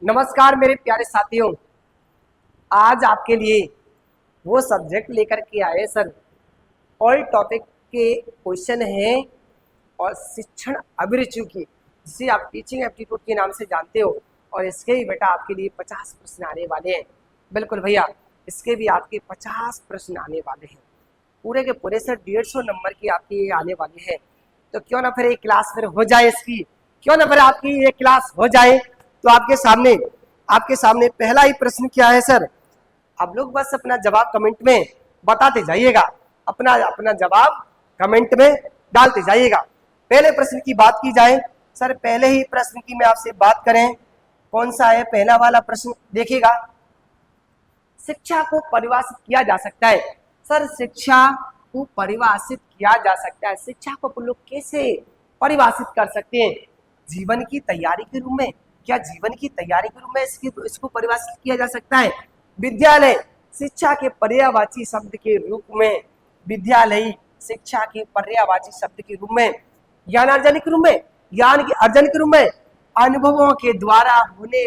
नमस्कार मेरे प्यारे साथियों। आज आपके लिए वो सब्जेक्ट लेकर के आए सर। ऑल टॉपिक के क्वेश्चन हैं और शिक्षण अभिरुचि की, जिसे आप टीचिंग एप्टीट्यूड के नाम से जानते हो। और इसके भी बेटा आपके लिए 50 प्रश्न आने वाले हैं। बिल्कुल भैया, इसके भी आपके 50 प्रश्न आने वाले हैं। पूरे के पूरे सर 150 नंबर की आपकी ये आने वाली है। तो क्यों ना फिर एक क्लास फिर हो जाए इसकी, क्यों ना फिर आपकी ये क्लास हो जाए। तो आपके सामने पहला ही प्रश्न क्या है सर? आप लोग बस अपना जवाब कमेंट में बताते जाइएगा, अपना अपना जवाब कमेंट में डालते जाइएगा। पहले प्रश्न की बात की जाए सर, पहले ही प्रश्न की मैं आपसे बात करें, कौन सा है पहला वाला प्रश्न? देखिएगा, शिक्षा को परिभाषित किया जा सकता है। सर शिक्षा को परिभाषित किया जा सकता है, शिक्षा को अपन लोग कैसे परिभाषित कर सकते हैं? जीवन की तैयारी के रूप में, क्या जीवन की तैयारी के रूप में इसको परिभाषित किया जा सकता है? विद्यालय शिक्षा के पर्यायवाची शब्द के रूप में, विद्यालय शिक्षा के पर्यायवाची शब्द के रूप में, ज्ञान अर्जन के रूप में, ज्ञान के अर्जन के रूप में, अनुभवों के द्वारा होने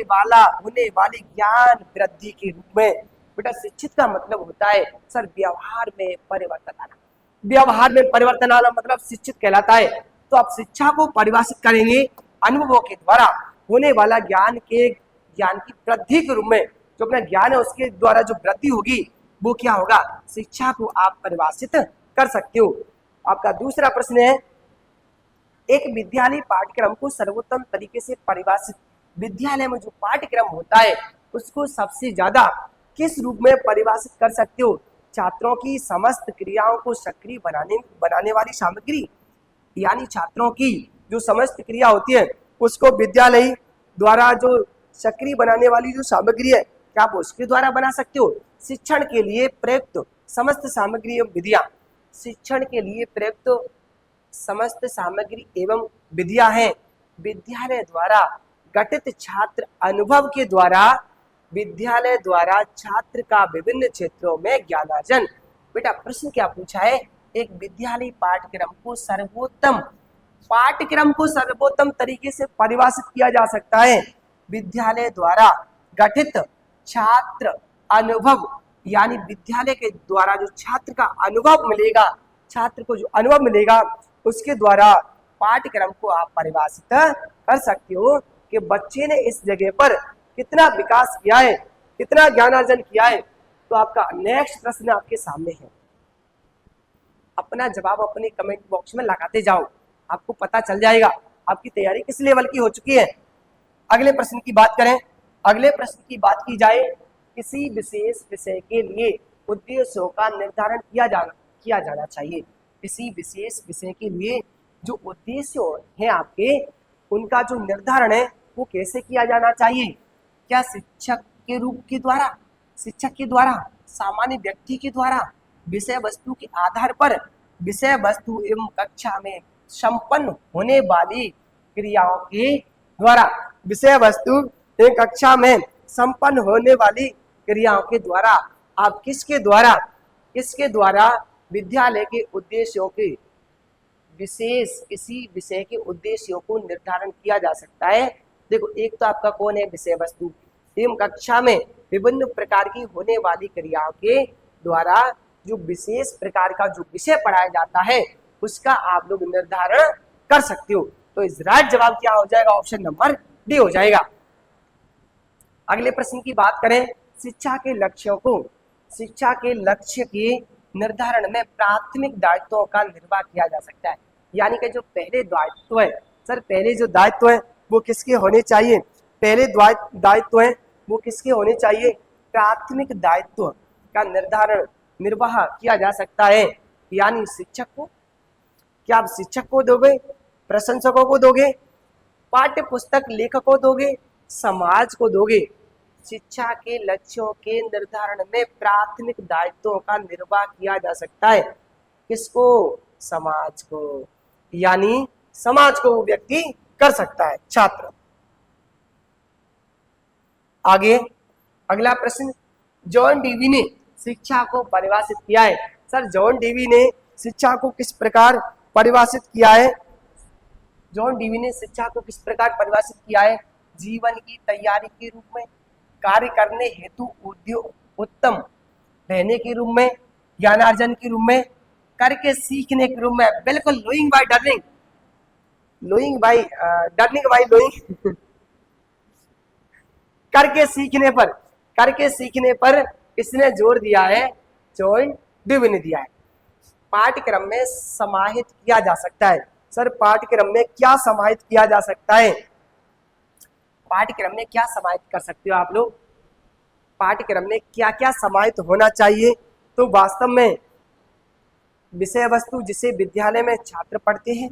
वाली ज्ञान वृद्धि के रूप में। बेटा शिक्षित का मतलब होता है सर व्यवहार में परिवर्तन आना। व्यवहार में परिवर्तन आना मतलब शिक्षित कहलाता है। तो आप शिक्षा को परिभाषित करेंगे अनुभवों के द्वारा होने वाला ज्ञान की वृद्धि के रूप में। जो अपना ज्ञान है उसके द्वारा जो वृद्धि होगी वो क्या होगा? शिक्षा को आप परिभाषित कर सकते हो। आपका दूसरा प्रश्न है, एक विद्यालय पाठ्यक्रम को सर्वोत्तम तरीके से परिभाषित, विद्यालय में जो पाठ्यक्रम होता है उसको सबसे ज्यादा किस रूप में परिभाषित कर सकते हो? छात्रों की समस्त क्रियाओं को सक्रिय बनाने वाली सामग्री, यानी छात्रों की जो समस्त क्रिया होती है उसको विद्यालय द्वारा जो सक्रिय बनाने वाली जो सामग्री है, क्या आप उसके द्वारा बना सकते हो? शिक्षण के लिए प्रयुक्त समस्त सामग्री एवं विधियां, शिक्षण के लिए प्रयुक्त समस्त सामग्री एवं विधियां हैं विद्यालय द्वारा गठित छात्र अनुभव के द्वारा, विद्यालय द्वारा छात्र का विभिन्न क्षेत्रों में ज्ञानार्जन। बेटा प्रश्न क्या पूछा है? एक विद्यालय पाठ्यक्रम को सर्वोत्तम तरीके से परिभाषित किया जा सकता है विद्यालय द्वारा गठित छात्र अनुभव, यानी विद्यालय के द्वारा जो छात्र का अनुभव मिलेगा, छात्र को जो अनुभव मिलेगा उसके द्वारा पाठ्यक्रम को आप परिभाषित कर सकते हो कि बच्चे ने इस जगह पर कितना विकास किया है, कितना ज्ञानार्जन किया है। तो आपका नेक्स्ट प्रश्न आपके सामने है, अपना जवाब अपने कमेंट बॉक्स में लगाते जाओ, आपको पता चल जाएगा आपकी तैयारी किस लेवल की हो चुकी है। अगले प्रश्न की बात करें, अगले प्रश्न की बात की जाए, किसी विशेष विषय के लिए उद्देश्यों का निर्धारण किया जाना चाहिए। किसी विशेष विषय के लिए जो उद्देश्य है आपके, उनका जो निर्धारण है वो कैसे किया जाना चाहिए? क्या शिक्षक के द्वारा, सामान्य व्यक्ति के द्वारा, विषय वस्तु के आधार पर, विषय वस्तु एवं कक्षा में संपन्न होने वाली क्रियाओं के द्वारा, विषय वस्तु एवं कक्षा में संपन्न होने वाली क्रियाओं के द्वारा, आप किसके द्वारा विद्यालय के उद्देश्यों के किसी विषय के उद्देश्यों को निर्धारण किया जा सकता है। देखो, एक तो आपका कौन है? विषय वस्तु एवं कक्षा में विभिन्न प्रकार की होने वाली क्रियाओं के द्वारा जो विशेष प्रकार का जो विषय पढ़ाया जाता है उसका आप लोग निर्धारण कर सकते हो। तो इस राइट जवाब क्या हो जाएगा? ऑप्शन नंबर डी हो जाएगा। अगले प्रश्न की बात करें, शिक्षा के लक्ष्य के निर्धारण में प्राथमिक दायित्वों का निर्वाह किया जा सकता है। यानी कि जो पहले दायित्व है सर, पहले जो दायित्व है वो किसके होने चाहिए? पहले दायित्व है वो किसके होने चाहिए? प्राथमिक दायित्व का निर्वाह किया जा सकता है, यानी शिक्षक को। क्या आप शिक्षक को दोगे? प्रशंसकों को दोगे? पाठ्य पुस्तक लेखकों दोगे? समाज को दोगे? शिक्षा के लक्ष्यों के निर्धारण में प्राथमिक दायित्वों का निर्वाह किया जा सकता है किसको? समाज को, यानी समाज को वो व्यक्ति कर सकता है, छात्र। आगे अगला प्रश्न, जॉन डीवी ने शिक्षा को परिभाषित किया है। सर जॉन डीवी ने शिक्षा को किस प्रकार परिभाषित किया है? जॉन डीवी ने शिक्षा को किस प्रकार परिभाषित किया है? जीवन की तैयारी के रूप में, कार्य करने हेतु उद्योग उत्तम रहने के रूप में, ज्ञानार्जन के रूप में, करके सीखने के रूप में। बिल्कुल लोइंग बाय डर्निंग, लोइंग बाय डर्निंग बाय लोइंग करके सीखने पर इसने जोर दिया है, जॉइंट डिव ने दिया है। पाठ्यक्रम में समाहित किया जा सकता है। सर पाठ्यक्रम में क्या समाहित किया जा सकता है? पाठ्यक्रम में क्या समाहित कर सकते हो आप लोग? पाठ्यक्रम में क्या क्या समाहित होना चाहिए? तो वास्तव में विषय वस्तु जिसे विद्यालय में छात्र पढ़ते हैं,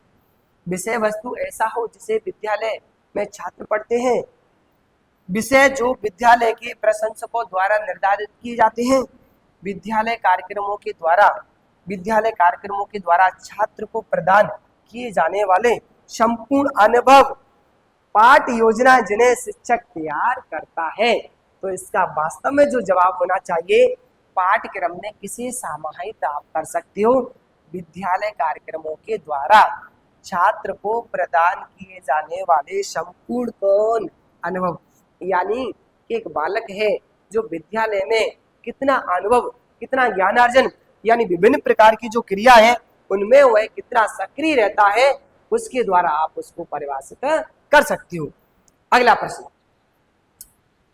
विषय वस्तु ऐसा हो जिसे विद्यालय में छात्र पढ़ते हैं, विषय जो विद्यालय के प्रशंसकों द्वारा निर्धारित किए जाते हैं, विद्यालय कार्यक्रमों के द्वारा छात्र को प्रदान किए जाने वाले संपूर्ण अनुभव, पाठ योजना जिन्हें शिक्षक तैयार करता है। तो इसका वास्तव में जो जवाब होना चाहिए, पाठ्यक्रम में किसे समाहित आप कर सकते हो? विद्यालय कार्यक्रमों के द्वारा छात्र को प्रदान किए जाने वाले संपूर्ण कौन अनुभव। यानी एक बालक है जो विद्यालय में कितना अनुभव, कितना ज्ञानार्जन, यानी विभिन्न प्रकार की जो क्रिया है उनमें वह कितना सक्रिय रहता है, उसके द्वारा आप उसको परिभाषित कर सकते हो। अगला प्रश्न,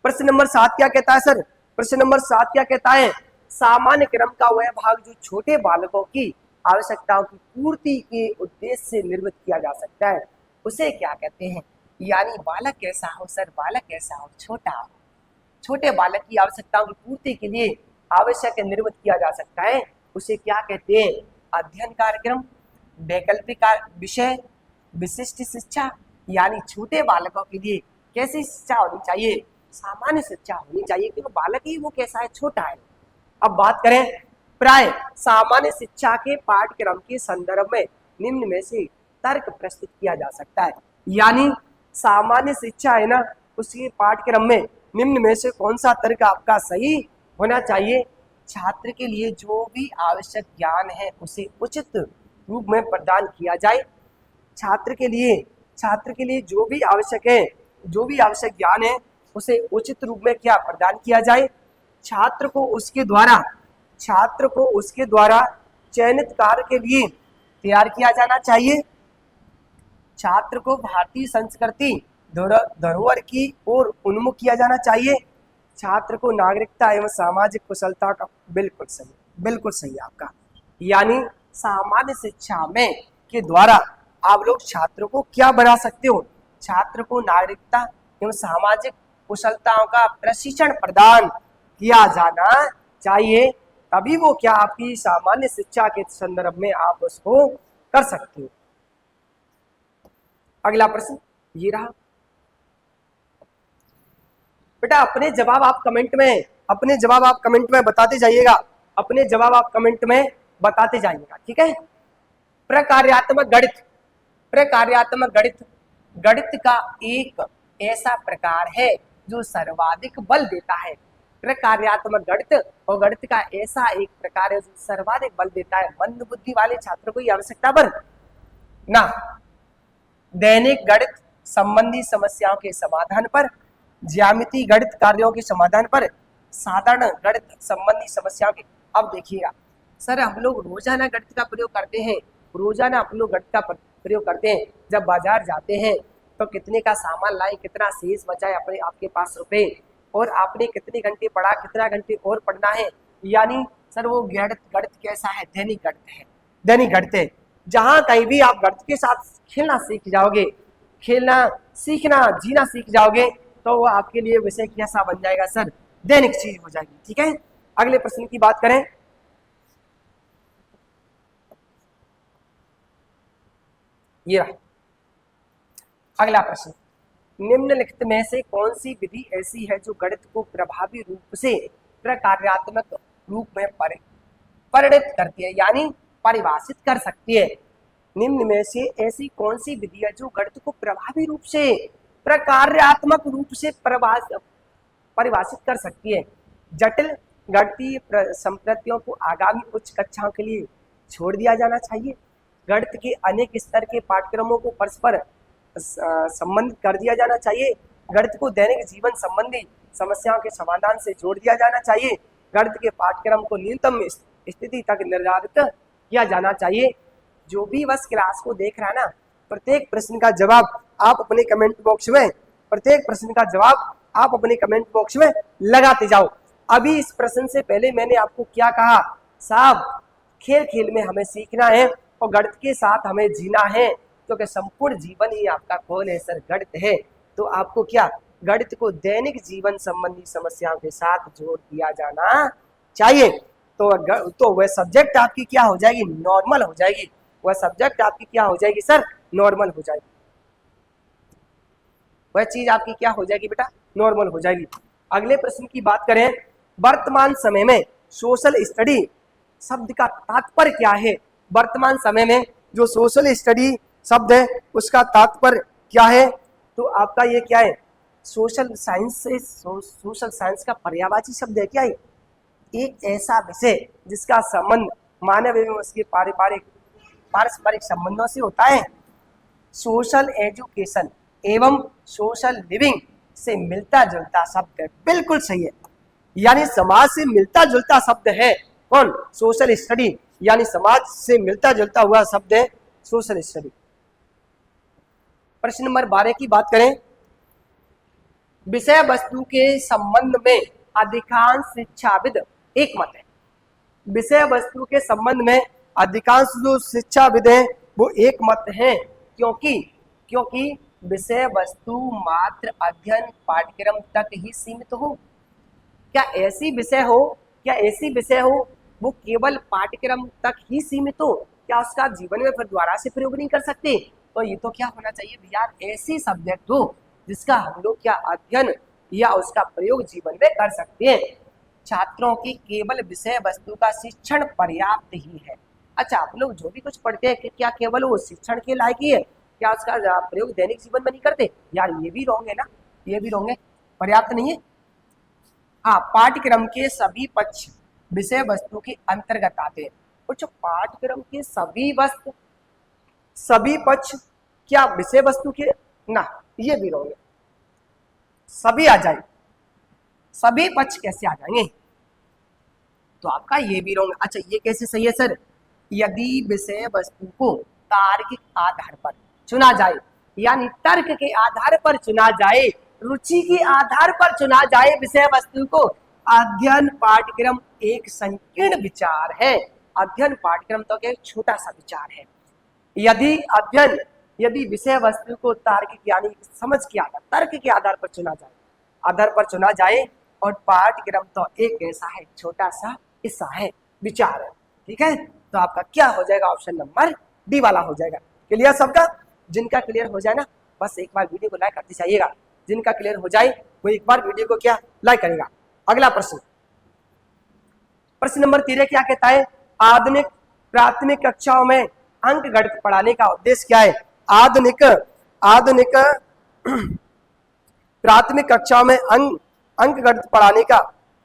प्रश्न नंबर 7 क्या कहता है सर? प्रश्न नंबर 7 क्या कहता है? सामान्य क्रम का वह भाग जो छोटे बालकों की आवश्यकताओं की पूर्ति के उद्देश्य से निर्मित किया जा सकता है, उसे क्या कहते हैं? यानी बालक कैसा हो सर? बालक कैसा हो? छोटा हो। छोटे बालक की आवश्यकताओं की पूर्ति के लिए आवश्यक निर्मित किया जा सकता है, उसे क्या कहते हैं? अध्ययन कार्यक्रम, वैकल्पिक विषय, विशिष्ट शिक्षा। यानी छोटे बालकों के लिए कैसी शिक्षा होनी चाहिए? सामान्य शिक्षा होनी चाहिए, क्योंकि बालक ही वो कैसा है? छोटा है। अब बात करें प्राय सामान्य शिक्षा के पाठ्यक्रम के संदर्भ में निम्न में से तर्क प्रस्तुत किया जा सकता है। यानी सामान्य शिक्षा है ना, उसके पाठ्यक्रम में निम्न में से कौन सा तर्क आपका सही होना चाहिए? छात्र के लिए जो भी आवश्यक ज्ञान है उसे उचित रूप में प्रदान किया जाए। छात्र के लिए जो भी आवश्यक है, जो भी आवश्यक ज्ञान है उसे उचित रूप में क्या प्रदान किया जाए। छात्र को उसके द्वारा चयनित कार्य के लिए तैयार किया जाना चाहिए। छात्र को भारतीय संस्कृति धरोहर की ओर उन्मुख किया जाना चाहिए। छात्र को नागरिकता एवं सामाजिक कुशलता का बिल्कुल सही आपका। यानी सामान्य शिक्षा में के द्वारा आप लोग छात्र को क्या बना सकते हो? छात्र को नागरिकता एवं सामाजिक कुशलताओं का प्रशिक्षण प्रदान किया जाना चाहिए, तभी वो क्या आपकी सामान्य शिक्षा के संदर्भ में आप उसको कर सकते हो। अगला प्रश्न ये रहा बेटा। अपने जवाब आप कमेंट में बताते जाइएगा, ठीक है। प्रकार्यात्मक गणित का एक ऐसा प्रकार है जो सर्वाधिक बल देता है। प्रकार्यात्मक गणित और गणित का ऐसा एक प्रकार है जो सर्वाधिक बल देता है मंद बुद्धि वाले छात्रों को आवश्यकता पर ना, दैनिक गणित संबंधी समस्याओं के समाधान पर, ज्यामिति गणित कार्यों के समाधान पर, साधारण गणित संबंधी समस्याओं के। अब देखिएगा सर, हम लोग रोजाना गणित का प्रयोग करते हैं, जब बाजार जाते हैं तो कितने का सामान लाए, कितना शेष बचा है अपने आपके पास रुपए, और आपने कितने घंटे पढ़ा, कितना घंटे और पढ़ना है। यानी सर वो गणित कैसा है? दैनिक गणित है। जहां कहीं भी आप गणित के साथ खेलना सीखना जीना सीख जाओगे तो वो आपके लिए विषय कैसा बन जाएगा सर? दैनिक चीज हो जाएगी, ठीक है। अगले प्रश्न की बात करें, ये रहा अगला प्रश्न। निम्नलिखित में से कौन सी विधि ऐसी है जो गणित को प्रभावी रूप से प्रकार्यात्मक रूप में परिणत करती है, यानी परिभाषित कर सकती है? निम्न में से ऐसी कौन सी विधि है जो गणित को प्रभावी रूप से प्रकार्यात्मक रूप से परिभाषित कर सकती है? जटिल गणितीय संप्रतियों को आगामी उच्च कक्षाओं के लिए छोड़ दिया जाना चाहिए। गणित के अनेक स्तर के पाठ्यक्रमों को परस्पर संबंधित कर दिया जाना चाहिए। गणित को दैनिक जीवन संबंधी समस्याओं के समाधान से जोड़ दिया जाना चाहिए। गणित के पाठ्यक्रम को न्यूनतम स्थिति तक निर्धारित किया जाना चाहिए। जो भी बस क्लास को देख रहा है ना, प्रत्येक प्रश्न का जवाब आप अपने कमेंट बॉक्स में, प्रत्येक प्रश्न का जवाब आप अपने कमेंट बॉक्स में लगाते जाओ। अभी इस प्रश्न से पहले मैंने आपको क्या कहा साहब, खेल खेल में हमें सीखना है और गणित के साथ हमें जीना है, क्योंकि संपूर्ण जीवन ही आपका कौन है सर, गणित है। तो आपको क्या गणित को दैनिक जीवन संबंधी समस्याओं के साथ जोड़ दिया जाना चाहिए। तो वह सब्जेक्ट आपकी क्या हो जाएगी, नॉर्मल हो जाएगी। वह सब्जेक्ट आपकी क्या हो जाएगी सर, नॉर्मल हो जाएगी। वह चीज आपकी क्या हो जाएगी बेटा, नॉर्मल हो जाएगी। अगले प्रश्न की बात करें, वर्तमान समय में सोशल स्टडी शब्द का तात्पर्य क्या है। वर्तमान समय में जो सोशल स्टडी शब्द है उसका तात्पर्य क्या है। तो आपका ये क्या है, सोशल साइंस से सोशल साइंस का पर्यायवाची शब्द है क्या है, एक ऐसा विषय जिसका संबंध मानव एवं उसके पारस्परिक संबंधों से होता है। सोशल एजुकेशन एवं सोशल लिविंग से मिलता जुलता शब्द है, बिल्कुल सही है। यानी समाज से मिलता जुलता शब्द है कौन, सोशल स्टडी, यानी समाज से मिलता जुलता हुआ शब्द है सोशल स्टडी। प्रश्न नंबर 12 की बात करें, विषय वस्तु के संबंध में अधिकांश शिक्षाविद एक मत है। विषय वस्तु के संबंध में अधिकांश जो शिक्षाविद हैं वो एक मत हैं, क्योंकि विषय वस्तु मात्र अध्ययन पाठ्यक्रम तक ही सीमित हो। क्या ऐसी विषय हो वो केवल पाठ्यक्रम तक ही सीमित हो, क्या उसका जीवन में फिर दोबारा से प्रयोग नहीं कर सकते। तो ये तो क्या होना चाहिए यार, ऐसी सब्जेक्ट हो जिसका हम लोग क्या अध्ययन या उसका प्रयोग जीवन में कर सकते हैं। छात्रों की केवल विषय वस्तु का शिक्षण पर्याप्त ही है। अच्छा, आप लोग जो भी कुछ पढ़ते हैं क्या केवल वो शिक्षण के लायक ही है, क्या उसका प्रयोग दैनिक जीवन में नहीं करते यार, ये भी रॉन्ग है ना, ये भी रॉन्ग है, पर्याप्त नहीं है। हाँ, पाठ्यक्रम के सभी पक्ष विषय वस्तु के अंतर्गत आते हैं। कुछ पाठ्यक्रम के सभी पक्ष क्या विषय वस्तु के, ना ये भी रॉन्ग है। सभी आ जाए, सभी पक्ष कैसे आ जाएंगे, तो आपका ये भी रॉन्ग। अच्छा, ये कैसे सही है सर, यदि विषय वस्तु को तार्किक आधार पर चुना जाए, यानी तर्क के आधार पर चुना जाए, रुचि के आधार पर चुना जाए विषय वस्तु को। अध्ययन पाठ्यक्रम एक संकीर्ण विचार है। अध्ययन पाठ्यक्रम तो एक छोटा सा विचार है। यदि विषय वस्तु को तार्किक यानी समझ के आधार, तर्क के आधार पर चुना जाए और पाठ्यक्रम तो एक ऐसा है, छोटा सा हिस्सा है, विचार है। ठीक है, तो आपका क्या हो जाएगा, ऑप्शन नंबर डी वाला हो जाएगा। क्लियर सबका, जिनका क्लियर हो जाए ना बस एक बार वीडियो को लाइक करते जाइएगा। जिनका क्लियर हो जाए वो एक बार वीडियो को क्या लाइक करेगा। अगला प्रश्न नंबर 13 क्या कहता है, आधुनिक प्राथमिक कक्षाओं में अंक गणित पढ़ाने का उद्देश्य क्या है। आधुनिक प्राथमिक कक्षाओं में अंक गणित पढ़ाने का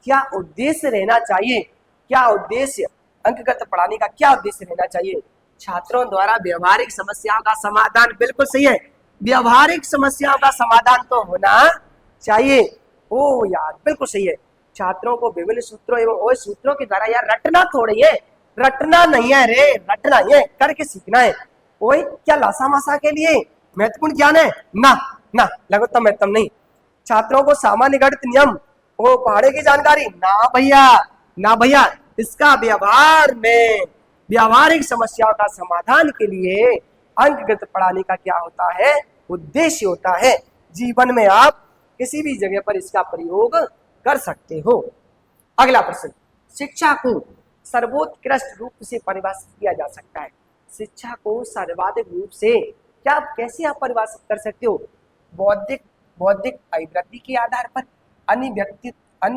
क्या उद्देश्य रहना चाहिए, क्या उद्देश्य अंक गणित पढ़ाने का क्या उद्देश्य रहना चाहिए। छात्रों द्वारा व्यवहारिक समस्याओं का समाधान, बिल्कुल सही है, व्यवहारिक समस्याओं का समाधान तो होना चाहिए। ओ यार बिल्कुल सही है, छात्रों को विभिन्न सूत्रों एवं सूत्रों के द्वारा यार रटना थोड़ी है, रटना नहीं है रे, रटना ही है, करके सीखना है। ओए क्या लासा मासा के लिए महत्वपूर्ण ज्ञान है ना लघुत्तम महत्तम नहीं। छात्रों को सामान्य गणित नियम वो पढ़ाने की जानकारी ना भैया, इसका व्यवहार में व्यवहारिक समस्याओं का समाधान के लिए अंक गणित पढ़ाने का क्या होता है, उद्देश्य होता है। जीवन में आप किसी भी जगह पर इसका प्रयोग कर सकते हो। अगला प्रश्न, शिक्षा को सर्वोत्कृष्ट रूप से परिभाषित किया जा सकता है। शिक्षा को सर्वाधिक रूप से क्या कैसे आप परिभाषित कर सकते हो, बौद्धिक अभिवृद्धि के आधार पर, अन्य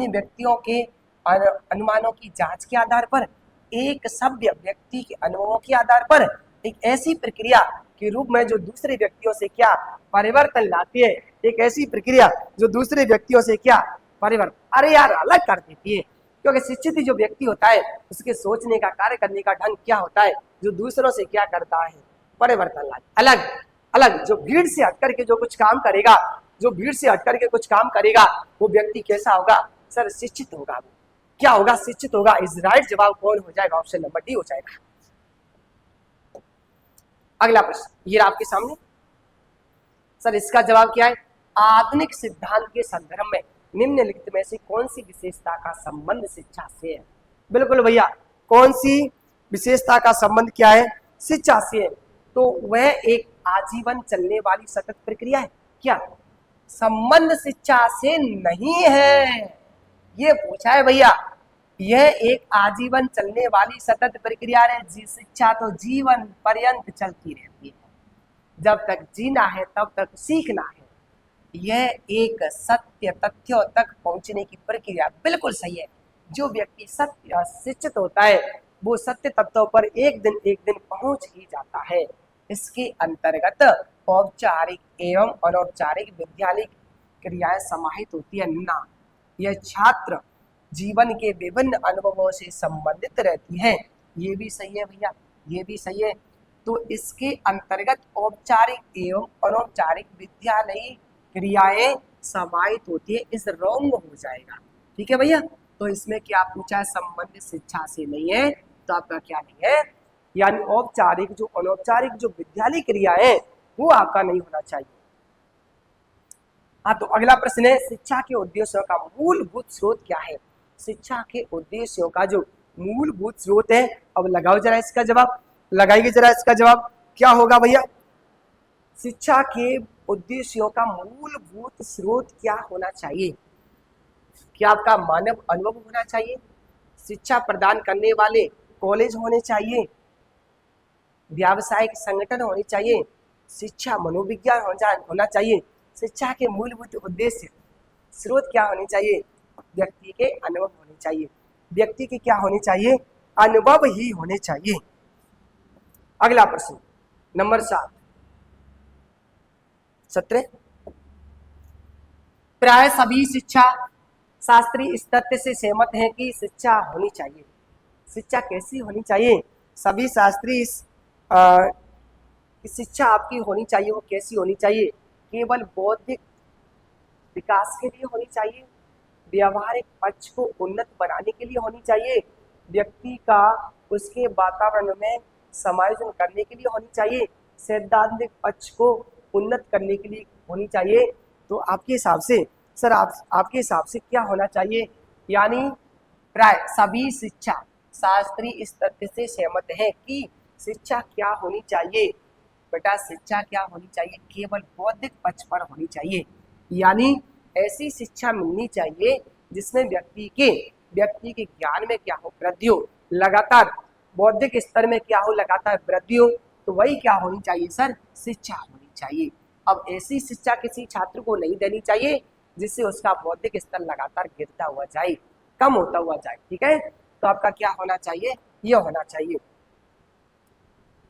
व्यक्तियों के अनुमानों की जांच के आधार पर, एक सभ्य व्यक्ति के अनुभवों के आधार पर, एक ऐसी प्रक्रिया के रूप में जो दूसरे व्यक्तियों से क्या परिवर्तन लाती है, एक ऐसी प्रक्रिया जो दूसरे व्यक्तियों से क्या परिवर्तन, अरे यार अलग कर देती है। क्योंकि शिक्षित जो व्यक्ति होता है उसके सोचने का, कार्य करने का ढंग क्या होता है, जो दूसरों से क्या करता है, परिवर्तन लाए, अलग जो भीड़ से हट करके जो कुछ काम करेगा जो भीड़ से हट करके कुछ काम करेगा वो व्यक्ति कैसा होगा सर? शिक्षित होगा। क्या होगा? शिक्षित होगा। इस राइट जवाब कौन हो जाएगा? ऑप्शन नंबर डी हो जाएगा। अगला प्रश्न ये आपके सामने सर, इसका जवाब क्या है? आधुनिक सिद्धांत के संदर्भ में निम्नलिखित में से कौन सी विशेषता का संबंध शिक्षा से है? बिल्कुल भैया, कौन सी विशेषता का संबंध क्या है? शिक्षा से है। तो वह एक आजीवन चलने वाली सतत प्रक्रिया है। क्या संबंध शिक्षा से नहीं है? ये पूछा है भैया। यह एक आजीवन चलने वाली सतत प्रक्रिया है। जी, शिक्षा तो जीवन पर्यंत चलती रहती है। जब तक जीना है तब तक सीखना है। यह एक सत्य तथ्यों तक पहुंचने की प्रक्रिया। बिल्कुल सही है। जो व्यक्ति सत्य शिक्षित होता है वो सत्य तत्वों पर एक दिन पहुंच ही जाता है। इसके अंतर्गत औपचारिक एवं अनौपचारिक विद्यालय क्रियाएं समाहित होती है ना। यह छात्र जीवन के विभिन्न अनुभवों से संबंधित रहती है। ये भी सही है भैया, ये भी सही है। तो इसके अंतर्गत औपचारिक एवं अनौपचारिक विद्यालयी क्रियाएं समाहित होती है। इस रॉन्ग हो जाएगा। ठीक है भैया। तो इसमें क्या पूछा है? संबंध शिक्षा से नहीं है, तो आपका क्या नहीं है? यानी औपचारिक जो अनौपचारिक जो विद्यालय क्रियाएं वो आपका नहीं होना चाहिए। हाँ, तो अगला प्रश्न है शिक्षा के उद्देश्यों का मूलभूत स्रोत क्या है? शिक्षा के उद्देश्यों का जो मूलभूत स्रोत है, अब लगाओ जरा इसका जवाब, लगाइए जरा इसका जवाब क्या होगा भैया? शिक्षा के उद्देश्यों का मूलभूत स्रोत क्या होना चाहिए? क्या आपका मानव अनुभव होना चाहिए? शिक्षा प्रदान करने वाले कॉलेज होने चाहिए? व्यावसायिक संगठन होने चाहिए? शिक्षा मनोविज्ञान होना चाहिए? शिक्षा के मूलभूत उद्देश्य स्रोत क्या होने चाहिए? व्यक्ति के अनुभव होने चाहिए। व्यक्ति के क्या होने चाहिए? अनुभव ही होने चाहिए। अगला प्रश्न नंबर 17 प्राय सभी शिक्षा शास्त्री इस तथ्य से सहमत हैं कि शिक्षा होनी चाहिए। शिक्षा कैसी होनी चाहिए? सभी शास्त्री इस शिक्षा आपकी होनी चाहिए वो कैसी होनी चाहिए? केवल बौद्धिक विकास के लिए होनी चाहिए, व्यवहारिक पक्ष को उन्नत बनाने के लिए होनी चाहिए, व्यक्ति का उसके वातावरण में समायोजन करने के लिए होनी चाहिए, सैद्धांतिक पक्ष को उन्नत करने के लिए होनी चाहिए। तो आपके हिसाब से सर आपके हिसाब से क्या होना चाहिए? यानी प्राय सभी शिक्षा शास्त्री इस तथ्य से सहमत है कि शिक्षा क्या होनी चाहिए? बेटा शिक्षा क्या होनी चाहिए? केवल बौद्धिक पक्ष पर होनी चाहिए। यानी ऐसी शिक्षा मिलनी चाहिए जिसमें व्यक्ति के ज्ञान में क्या हो? वृद्धि हो, लगातार बौद्धिक स्तर में क्या हो? लगातार वृद्धि हो। तो वही क्या होनी चाहिए सर? शिक्षा होनी चाहिए। अब ऐसी शिक्षा किसी छात्र को नहीं देनी चाहिए जिससे उसका बौद्धिक स्तर लगातार गिरता हुआ जाए, कम होता हुआ जाए। ठीक है, तो आपका क्या होना चाहिए? यह होना चाहिए।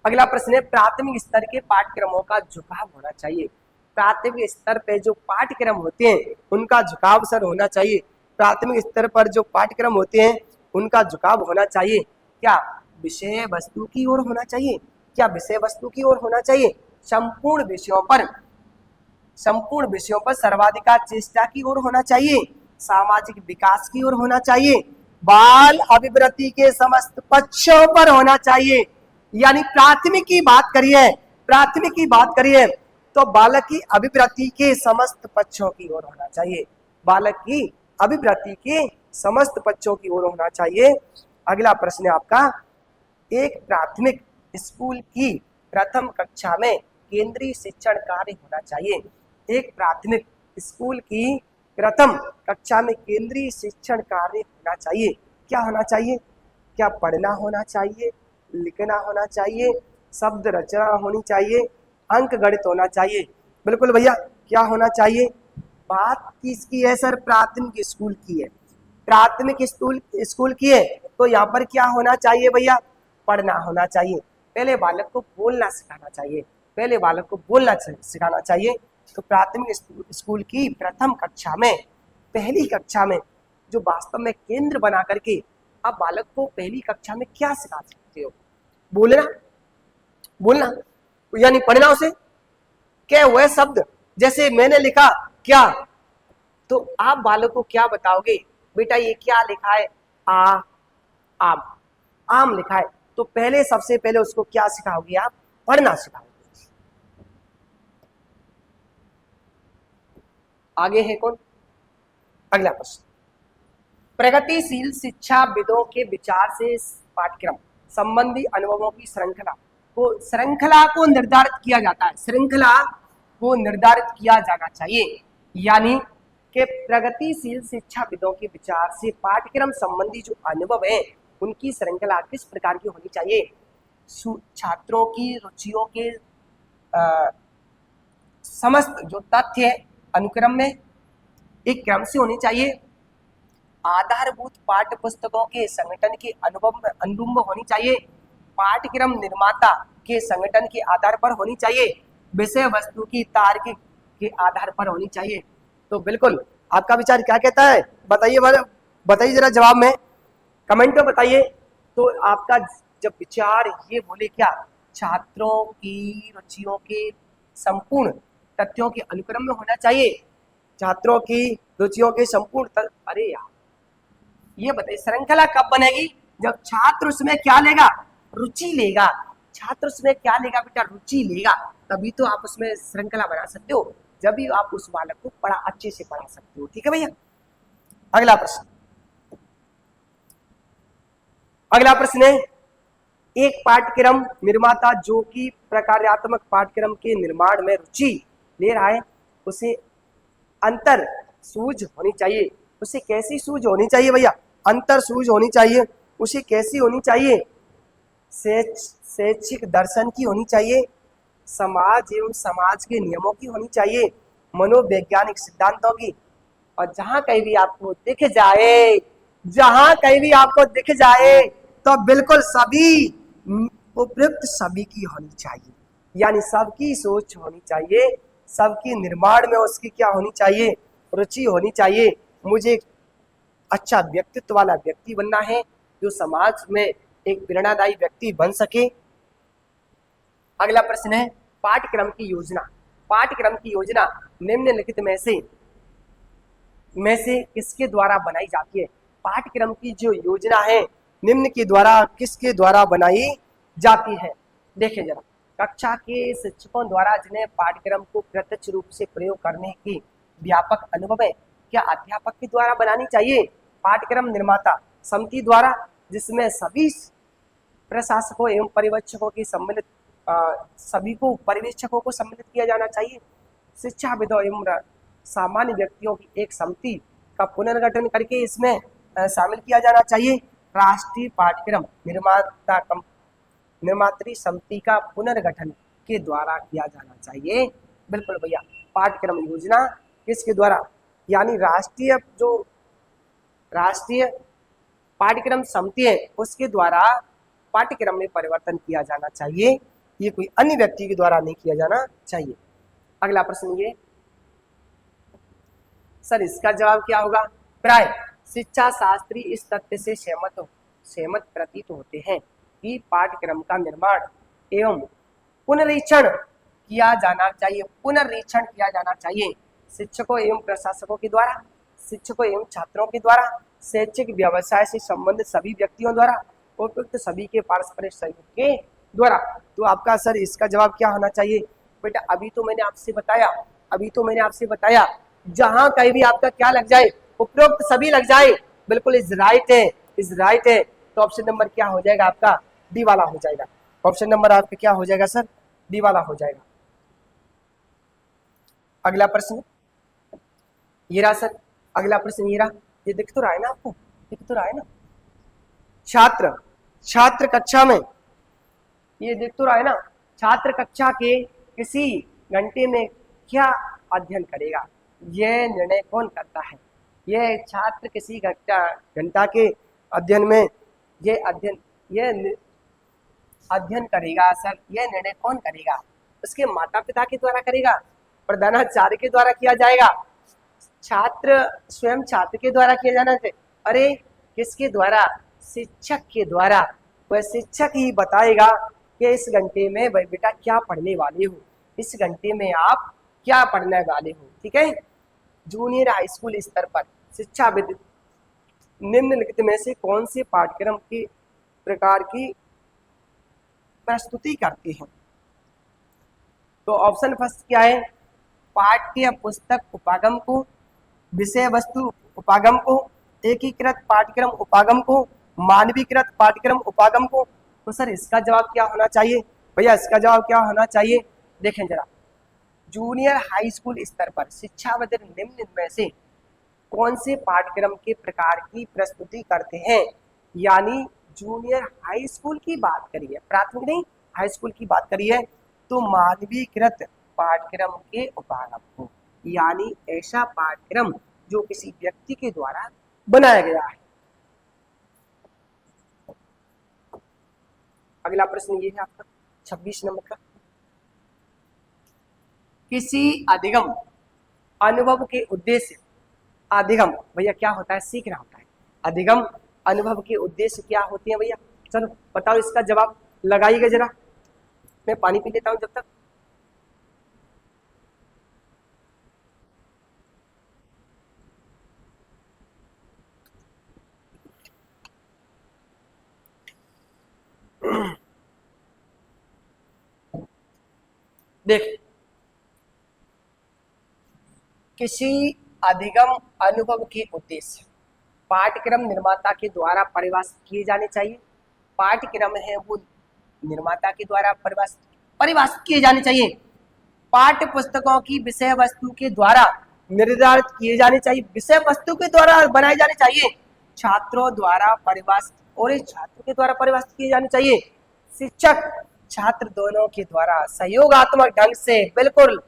अगला प्रश्न है प्राथमिक स्तर के पाठ्यक्रमों का झुकाव होना चाहिए। प्राथमिक स्तर पे जो पाठ्यक्रम होते हैं उनका झुकाव सर होना चाहिए। प्राथमिक स्तर पर जो पाठ्यक्रम होते हैं उनका झुकाव होना चाहिए। क्या विषय वस्तु की ओर होना चाहिए? क्या विषय वस्तु की ओर होना चाहिए? संपूर्ण विषयों पर सर्वाधिकार चेष्टा की ओर होना चाहिए, सामाजिक विकास की ओर होना चाहिए, बाल अभिवृद्धि के समस्त पक्षों पर होना चाहिए। यानी प्राथमिक की बात करिए तो बालक की अभिवृद्धि के समस्त पक्षों की ओर होना चाहिए। बालक की अभिवृद्धि के समस्त पक्षों की ओर होना चाहिए। अगला प्रश्न है आपका, एक प्राथमिक स्कूल की प्रथम कक्षा में केंद्रीय शिक्षण कार्य होना चाहिए। एक प्राथमिक स्कूल की प्रथम कक्षा में केंद्रीय शिक्षण कार्य होना चाहिए। क्या होना चाहिए? क्या पढ़ना होना चाहिए, लिखना होना चाहिए, शब्द रचना होनी चाहिए, अंक गणित होना चाहिए? बिल्कुल भैया, क्या होना चाहिए? बात किसकी है सर? प्राथमिक स्कूल की है। प्राथमिक स्कूल की है तो यहाँ पर क्या होना चाहिए भैया? पढ़ना होना चाहिए। पहले बालक को बोलना सिखाना चाहिए। तो प्राथमिक स्कूल की प्रथम कक्षा में, पहली कक्षा में जो वास्तव में केंद्र बना करके आप बालक को पहली कक्षा में क्या सिखा सकते हो? बोलना यानी पढ़ना उसे। क्या हुए शब्द? जैसे मैंने लिखा क्या? तो आप बालक को क्या बताओगे? बेटा ये क्या लिखा है? आम। आम लिखा है। तो पहले सबसे पहले उसको क्या सिखाओगे? आप पढ़ना सिखाओगे। आगे है कौन? अगला प्रश्न, प्रगतिशील शिक्षाविदों के विचार से पाठ्यक्रम संबंधी अनुभवों की श्रृंखला को निर्धारित किया जाता है। श्रृंखला को निर्धारित किया जाना चाहिए, यानी कि प्रगतिशील शिक्षाविदों के विचार से पाठ्यक्रम संबंधी जो अनुभव है उनकी श्रृंखला किस प्रकार की होनी चाहिए? छात्रों की रुचियों के समस्त जो तथ्य अनुक्रम में एक क्रम से होनी चाहिए। आधारभूत पाठ्य पुस्तकों के संगठन के अनुभव में अनुरूप होनी चाहिए। पाठ्यक्रम निर्माता के संगठन के आधार पर होनी चाहिए। विषय वस्तु की तार्किक के आधार पर होनी चाहिए। तो बिल्कुल आपका विचार क्या कहता है? बताइए, बताइए जरा जवाब में, कमेंट में बताइए। तो आपका जब विचार ये बोले क्या, छात्रों की रुचियों के संपूर्ण तथ्यों के अनुक्रम में होना चाहिए। छात्रों की रुचियों के संपूर्ण अरे यार ये बताइए श्रृंखला कब बनेगी? जब छात्र उसमें क्या लेगा? रुचि लेगा। छात्र उसमें क्या लेगा बेटा? रुचि लेगा। तभी तो आप उसमें श्रृंखला बना सकते हो, जब भी आप उस बालक को बड़ा अच्छे से पढ़ा सकते हो। ठीक है भैया। अगला प्रश्न, अगला प्रश्न है, एक पाठ्यक्रम निर्माता जो कि प्रकार्यात्मक पाठ्यक्रम के निर्माण में रुचि ले रहा है उसे अंतर सूझ होनी चाहिए। उसे कैसी सूझ होनी चाहिए भैया? अंतर सूझ होनी चाहिए। उसे कैसी होनी चाहिए? शैक्षिक दर्शन की होनी चाहिए, समाज एवं समाज के नियमों की होनी चाहिए, मनोवैज्ञानिक सिद्धांतों की। और जहां कहीं भी आपको दिख जाए, जहां कहीं भी आपको दिख जाए तो बिल्कुल सभी उपयुक्त सभी की होनी चाहिए, यानी सबकी सोच होनी चाहिए, सबकी निर्माण में उसकी क्या होनी चाहिए? रुचि होनी चाहिए। मुझे अच्छा व्यक्तित्व वाला व्यक्ति बनना है जो समाज में एक प्रेरणादायी व्यक्ति बन सके। अगला प्रश्न है, पाठ्यक्रम की योजना। पाठ्यक्रम की योजना निम्नलिखित में से किसके द्वारा बनाई जाती है? पाठ्यक्रम की जो योजना है निम्न के द्वारा किसके द्वारा बनाई जाती है? देखिए जरा, कक्षा के शिक्षकों द्वारा जिन्हें पाठ्यक्रम को प्रत्यक्ष रूप से प्रयोग करने की व्यापक अनुभव है, क्या अध्यापक के द्वारा बनानी चाहिए? पाठ्यक्रम निर्माता समिति द्वारा, जिसमें सभी प्रशासकों एवं पर्यवेक्षकों की सम्मिलित सभी को पर्यवेक्षकों को सम्मिलित किया जाना चाहिए। शिक्षाविदों एवं सामान्य व्यक्तियों की एक समिति का पुनर्गठन करके इसमें शामिल किया जाना चाहिए। राष्ट्रीय पाठ्यक्रम निर्मात्री समिति का पुनर्गठन के द्वारा किया जाना चाहिए। बिल्कुल भैया, पाठ्यक्रम योजना किसके द्वारा? यानी राष्ट्रीय पाठ्यक्रम समिति है उसके द्वारा पाठ्यक्रम में परिवर्तन किया जाना चाहिए। ये कोई अन्य व्यक्ति के द्वारा नहीं किया जाना चाहिए। अगला प्रश्न ये, सर इसका जवाब क्या होगा? प्राय शिक्षा शास्त्री इस तथ्य से सहमत प्रतीत होते हैं कि पाठ्यक्रम का निर्माण एवं पुनरीक्षण किया जाना चाहिए। पुनरीक्षण किया जाना चाहिए शिक्षकों एवं प्रशासकों के द्वारा, शिक्षकों एवं छात्रों के द्वारा, शैक्षिक व्यवसाय से संबंधित सभी व्यक्तियों द्वारा, उपयुक्त सभी के पारस्परिक सहयोग के द्वारा। तो आपका सर इसका जवाब क्या होना चाहिए? बेटा अभी तो मैंने आपसे बताया जहां कहीं भी आपका क्या लग जाए, उपयुक्त सभी लग जाए, बिल्कुल इज राइट है। तो ऑप्शन नंबर क्या हो जाएगा आपका? डी वाला हो जाएगा। ऑप्शन नंबर आपका क्या हो जाएगा सर? डी वाला हो जाएगा। अगला प्रश्न ये रहा सर, अगला प्रश्न ये रहा, ये दिख तो रहा है ना आपको? दिख तो रहा है ना? छात्र कक्षा में, ये दिख तो रहा है ना? छात्र कक्षा के किसी घंटे में क्या अध्ययन करेगा, यह निर्णय कौन करता है? यह छात्र किसी घंटा के अध्ययन में ये अध्ययन करेगा सर, यह निर्णय कौन करेगा? उसके माता पिता के द्वारा करेगा, प्रधानाचार्य के द्वारा किया जाएगा, स्वयं छात्र के द्वारा किया जाना चाहिए? अरे किसके द्वारा? शिक्षक के द्वारा। वह शिक्षक ही बताएगा कि इस घंटे में बेटा क्या पढ़ने वाले हो, इस घंटे में आप क्या पढ़ने वाले हो। ठीक है, जूनियर हाई स्कूल स्तर पर शिक्षाविद निम्नलिखित में से कौन से पाठ्यक्रम के प्रकार की प्रस्तुति करते हैं? तो ऑप्शन फर्स्ट क्या है? पाठ्य पुस्तक उपागम को, विषय वस्तु उपागम को, एकीकृत पाठ्यक्रम उपागम को, मानवीकृत पाठ्यक्रम उपागम को। तो सर इसका जवाब क्या होना चाहिए भैया? इसका जवाब क्या होना चाहिए? देखें जरा, जूनियर हाई स्कूल स्तर पर शिक्षाविद निम्न में से कौन से पाठ्यक्रम के प्रकार की प्रस्तुति करते हैं? यानी जूनियर हाई स्कूल की बात करिए, प्राथमिक नहीं हाई स्कूल की बात करिए, तो मानवीकृत पाठ्यक्रम के उपागम को, यानी ऐसा पाठ्यक्रम जो किसी व्यक्ति के द्वारा बनाया गया है। अगला प्रश्न ये है आपका 26 नंबर का, किसी अधिगम अनुभव के उद्देश्य, अधिगम भैया क्या होता है? सीखना होता है। अधिगम अनुभव के उद्देश्य क्या होते हैं भैया? चलो बताओ इसका जवाब, लगाइएगा जरा, मैं पानी पी लेता हूं जब तक। देख, किसी अधिगम अनुभव के उद्देश्य पाठ्यक्रम निर्माता के द्वारा परिभाषित किए जाने चाहिए। पाठ्यक्रम है वो निर्माता के द्वारा परिभाषित किए जाने चाहिए। पाठ्य पुस्तकों की विषय वस्तु के द्वारा निर्धारित किए जाने चाहिए, विषय वस्तु के द्वारा बनाए जाने चाहिए। छात्रों द्वारा परिभाषित, और छात्रों के द्वारा परिभाषित किए जाने चाहिए। शिक्षक छात्र दोनों के द्वारा सहयोगात्मक ढंग से, बिल्कुल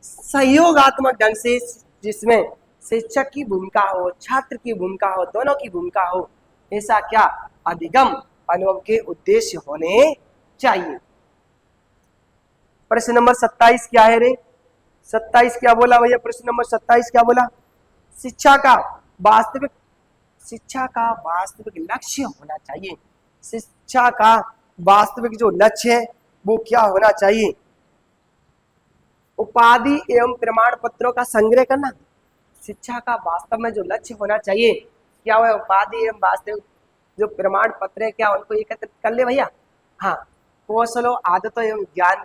सहयोगात्मक ढंग से, जिसमें शिक्षक की भूमिका हो, छात्र की भूमिका हो, दोनों की भूमिका हो, ऐसा क्या अधिगम अनुभव के उद्देश्य होने चाहिए। प्रश्न नंबर 27 क्या है रे? 27 क्या बोला भैया? प्रश्न नंबर 27 क्या बोला? शिक्षा का वास्तविक लक्ष्य होना चाहिए। शिक्षा का वास्तविक जो लक्ष्य है वो क्या होना चाहिए? उपाधि एवं प्रमाण पत्रों का संग्रह करना। शिक्षा का वास्तव में जो लक्ष्य होना चाहिए क्या हुआ? उपाधि एवं वास्तविक जो प्रमाण पत्र है क्या उनको एकत्रित कर ले भैया। हाँ, कौशलों, आदतों एवं ज्ञान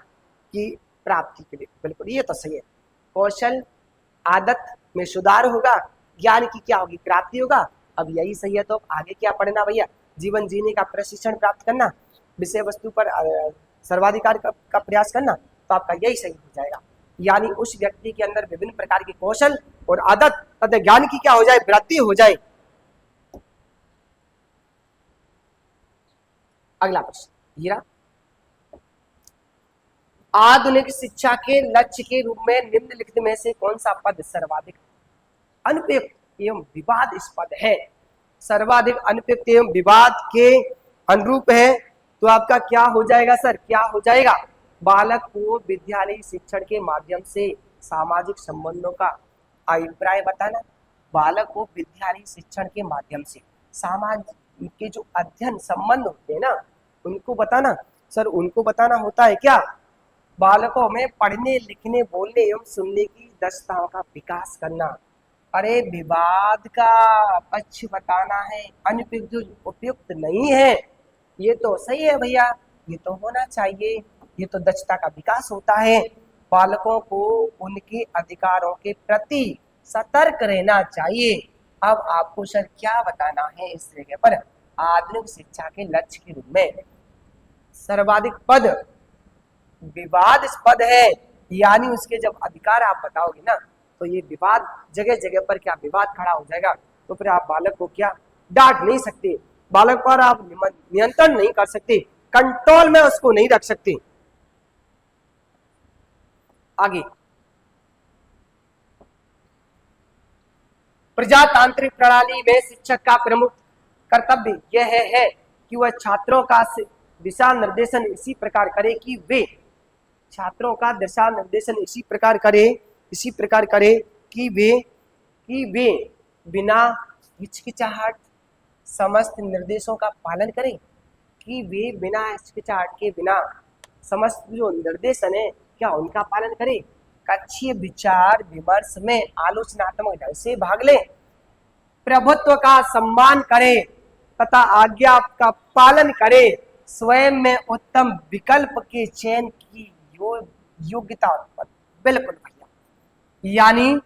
की प्राप्ति के लिए, बिल्कुल ये तो सही है। कौशल आदत में सुधार होगा, ज्ञान की क्या होगी? प्राप्ति होगा। अब यही सही है तो आगे क्या पढ़ना भैया? जीवन जीने का प्रशिक्षण प्राप्त करना, विषय वस्तु पर सर्वाधिकार का प्रयास करना, तो आपका यही सही हो जाएगा। यानी उस व्यक्ति के अंदर विभिन्न प्रकार के कौशल और आदत तथा ज्ञान की क्या हो जाए? वृद्धि हो जाए। अगला प्रश्न ये रहा, आधुनिक शिक्षा के लक्ष्य के रूप में निम्नलिखित में से कौन सा पद सर्वाधिक अनुपयुक्त एवं विवादास्पद है? सर्वाधिक अनुपयुक्त एवं विवाद के अनुरूप है, तो आपका क्या हो जाएगा सर? क्या हो जाएगा? बालक को विद्यालय शिक्षण के माध्यम से सामाजिक संबंधों का अभिप्राय बताना। बालक को विद्यालय शिक्षण के माध्यम से समाज के जो अध्ययन संबंध होते हैं ना उनको बताना। सर उनको बताना होता है क्या? बालकों में पढ़ने, लिखने, बोलने एवं सुनने की दक्षताओं का विकास करना। अरे विवाद का पक्ष बताना है, अनुपयुक्त जो उपयुक्त नहीं है, ये तो सही है भैया, ये तो होना चाहिए, ये तो दक्षता का विकास होता है। बालकों को उनके अधिकारों के प्रति सतर्क रहना चाहिए। अब आपको सर क्या बताना है इस जगह पर? आधुनिक शिक्षा के लक्ष्य के रूप में सर्वाधिक पद विवादास्पद है, यानी उसके जब अधिकार आप बताओगे ना तो ये विवाद जगह जगह पर क्या विवाद खड़ा हो जाएगा, तो फिर आप बालक को क्या डांट नहीं सकते, बालक पर आप नियंत्रण नहीं कर सकते, कंट्रोल में उसको नहीं रख सकते। आगे, प्रजातांत्रिक प्रणाली में शिक्षक का प्रमुख कर्तव्य यह है कि वह छात्रों का दिशा निर्देशन इसी प्रकार करे कि वे छात्रों का दिशा निर्देशन इसी प्रकार करे कि वे बिना हिचकिचाहट समस्त निर्देशों का पालन करें, कि वे बिना हिचकिचाहट के बिना समस्त जो निर्देशन है क्या उनका पालन करें। कक्षीय विचार विमर्श में आलोचनात्मक ढंग से भाग ले, प्रभुत्व का सम्मान करे तथा आज्ञा का पालन करे, स्वयं में उत्तम विकल्प के चयन की योग्यता उत्पन्न। बिल्कुल भैया, यानी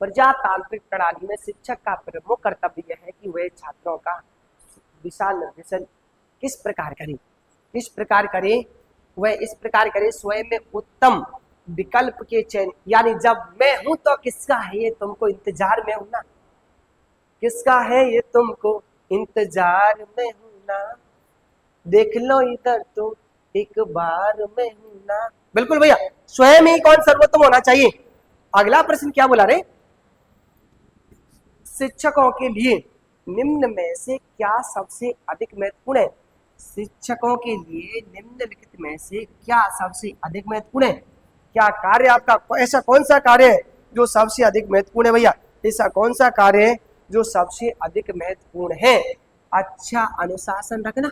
प्रजातांत्रिक प्रणाली में शिक्षक का प्रमुख कर्तव्य यह है कि वह छात्रों का दिशा निर्देशन किस प्रकार करे, किस प्रकार करे, वह इस प्रकार करे, स्वयं में उत्तम विकल्प के चयन, यानी जब मैं हूं तो किसका है ये तुमको इंतजार में हूं ना, किसका है ये तुमको इंतजार में हूं ना, देख लो इधर तो एक बार में हूं ना। बिल्कुल भैया, स्वयं ही कौन सर्वोत्तम होना चाहिए। अगला प्रश्न क्या बोला रे, शिक्षकों के लिए निम्न में से क्या सबसे अधिक महत्वपूर्ण है। शिक्षकों के लिए निम्नलिखित में से क्या सबसे अधिक महत्वपूर्ण है। क्या कार्य आपका, ऐसा कौन सा कार्य है जो सबसे अधिक महत्वपूर्ण है भैया, ऐसा कौन सा कार्य है जो सबसे अधिक महत्वपूर्ण है। अच्छा अनुशासन रखना।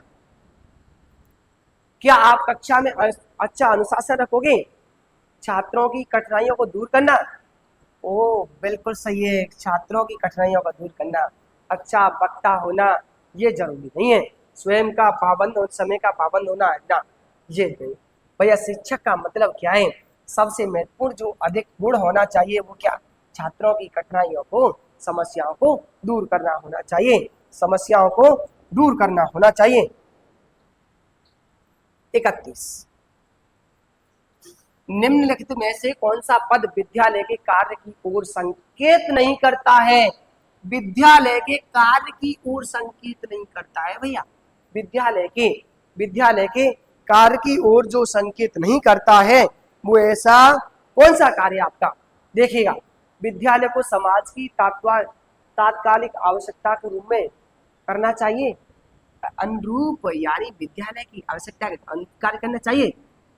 क्या आप कक्षा में अच्छा अनुशासन रखोगे। छात्रों की कठिनाइयों को दूर करना, ओ बिल्कुल सही है, छात्रों की कठिनाइयों को दूर करना। अच्छा वक्ता होना ये जरूरी नहीं है, स्वयं का पाबंद और समय का पाबंद होना ना, ये नहीं भैया। शिक्षक का मतलब क्या है, सबसे महत्वपूर्ण जो अधिक गुण होना चाहिए वो क्या, छात्रों की कठिनाइयों को, समस्याओं को दूर करना होना चाहिए, समस्याओं को दूर करना होना चाहिए। 31, निम्नलिखित में से कौन सा पद विद्यालय के कार्य की ओर संकेत नहीं करता है। विद्यालय के कार्य की ओर संकेत नहीं करता है भैया, विद्यालय के कार्य की ओर जो संकेत नहीं करता है वो ऐसा कौन सा कार्य आपका। देखिएगा, विद्यालय को समाज की तात्कालिक आवश्यकता के रूप में करना चाहिए, अनुरूप, यानी विद्यालय की आवश्यकता के अनुरूप कार्य करना चाहिए,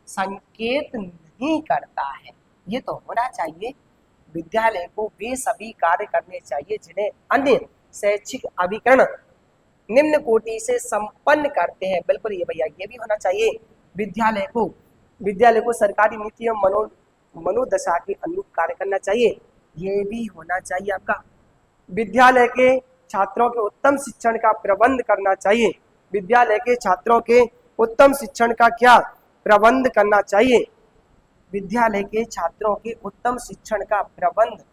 संकेत नहीं करता है, ये तो होना चाहिए। विद्यालय को वे सभी कार्य करने चाहिए जिन्हें अन्य शैक्षिक अभिकरण निम्न कोटि से संपन्न करते हैं। बिल्कुल ये भैया, ये भी होना चाहिए। विद्यालय को सरकारी नीति एवं मनोदशा के अनुरूप कार्य करना चाहिए, ये भी होना चाहिए आपका। विद्यालय के छात्रों के उत्तम शिक्षण का प्रबंध करना चाहिए, विद्यालय के छात्रों के उत्तम शिक्षण का क्या प्रबंध करना चाहिए, विद्यालय के छात्रों के उत्तम शिक्षण का प्रबंध,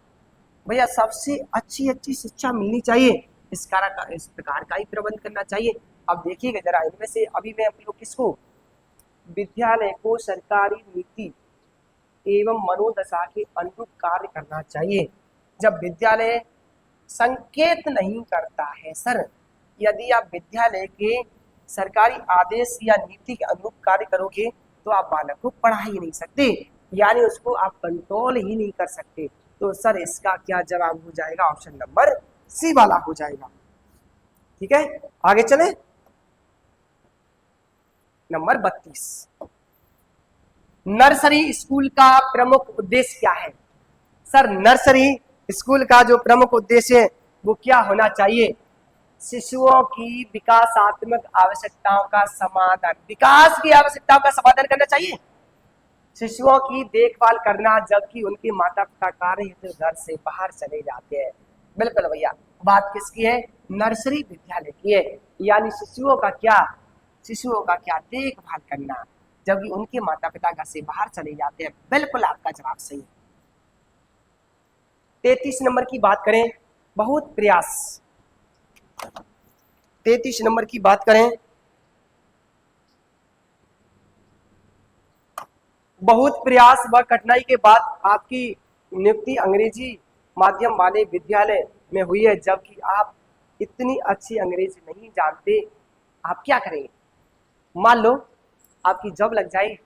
भैया सबसे अच्छी शिक्षा मिलनी चाहिए, इस प्रकार का ही प्रबंध करना चाहिए। अब देखिएगा जरा इनमें से अभी मैं आप लोग किसको, विद्यालय को सरकारी नीति एवं मनोदशा के अनुरूप कार्य करना चाहिए। जब विद्यालय संकेत नहीं करता है सर, यदि आप विद्यालय के सरकारी आदेश या नीति के अनुरूप कार्य करोगे तो आप बालक को पढ़ा ही नहीं सकते, यानी उसको आप कंट्रोल ही नहीं कर सकते। तो सर इसका क्या जवाब हो जाएगा, ऑप्शन नंबर सी वाला हो जाएगा। ठीक है, आगे चले। नंबर 32, नर्सरी स्कूल का प्रमुख उद्देश्य क्या है। सर नर्सरी स्कूल का जो प्रमुख उद्देश्य है वो क्या होना चाहिए, शिशुओं की विकासात्मक आवश्यकताओं का समाधान, विकास की आवश्यकताओं का समाधान करना चाहिए, शिशुओं की देखभाल करना, जबकि उनके माता पिता कार्य हेतु घर से बाहर चले जाते हैं। बिल्कुल भैया, बात किसकी है, नर्सरी विद्यालय की है, यानी शिशुओं का क्या देखभाल करना, जबकि उनके माता पिता घर से बाहर चले जाते हैं। बिल्कुल आपका जवाब सही है। 33 नंबर की बात करें, बहुत प्रयास, 33 नंबर की बात करें, बहुत प्रयास व कठिनाई के बाद आपकी नियुक्ति अंग्रेजी माध्यम वाले विद्यालय में हुई है, जबकि आप इतनी अच्छी अंग्रेजी नहीं जानते, आप क्या करेंगे। मान लो आपकी जॉब लग जाए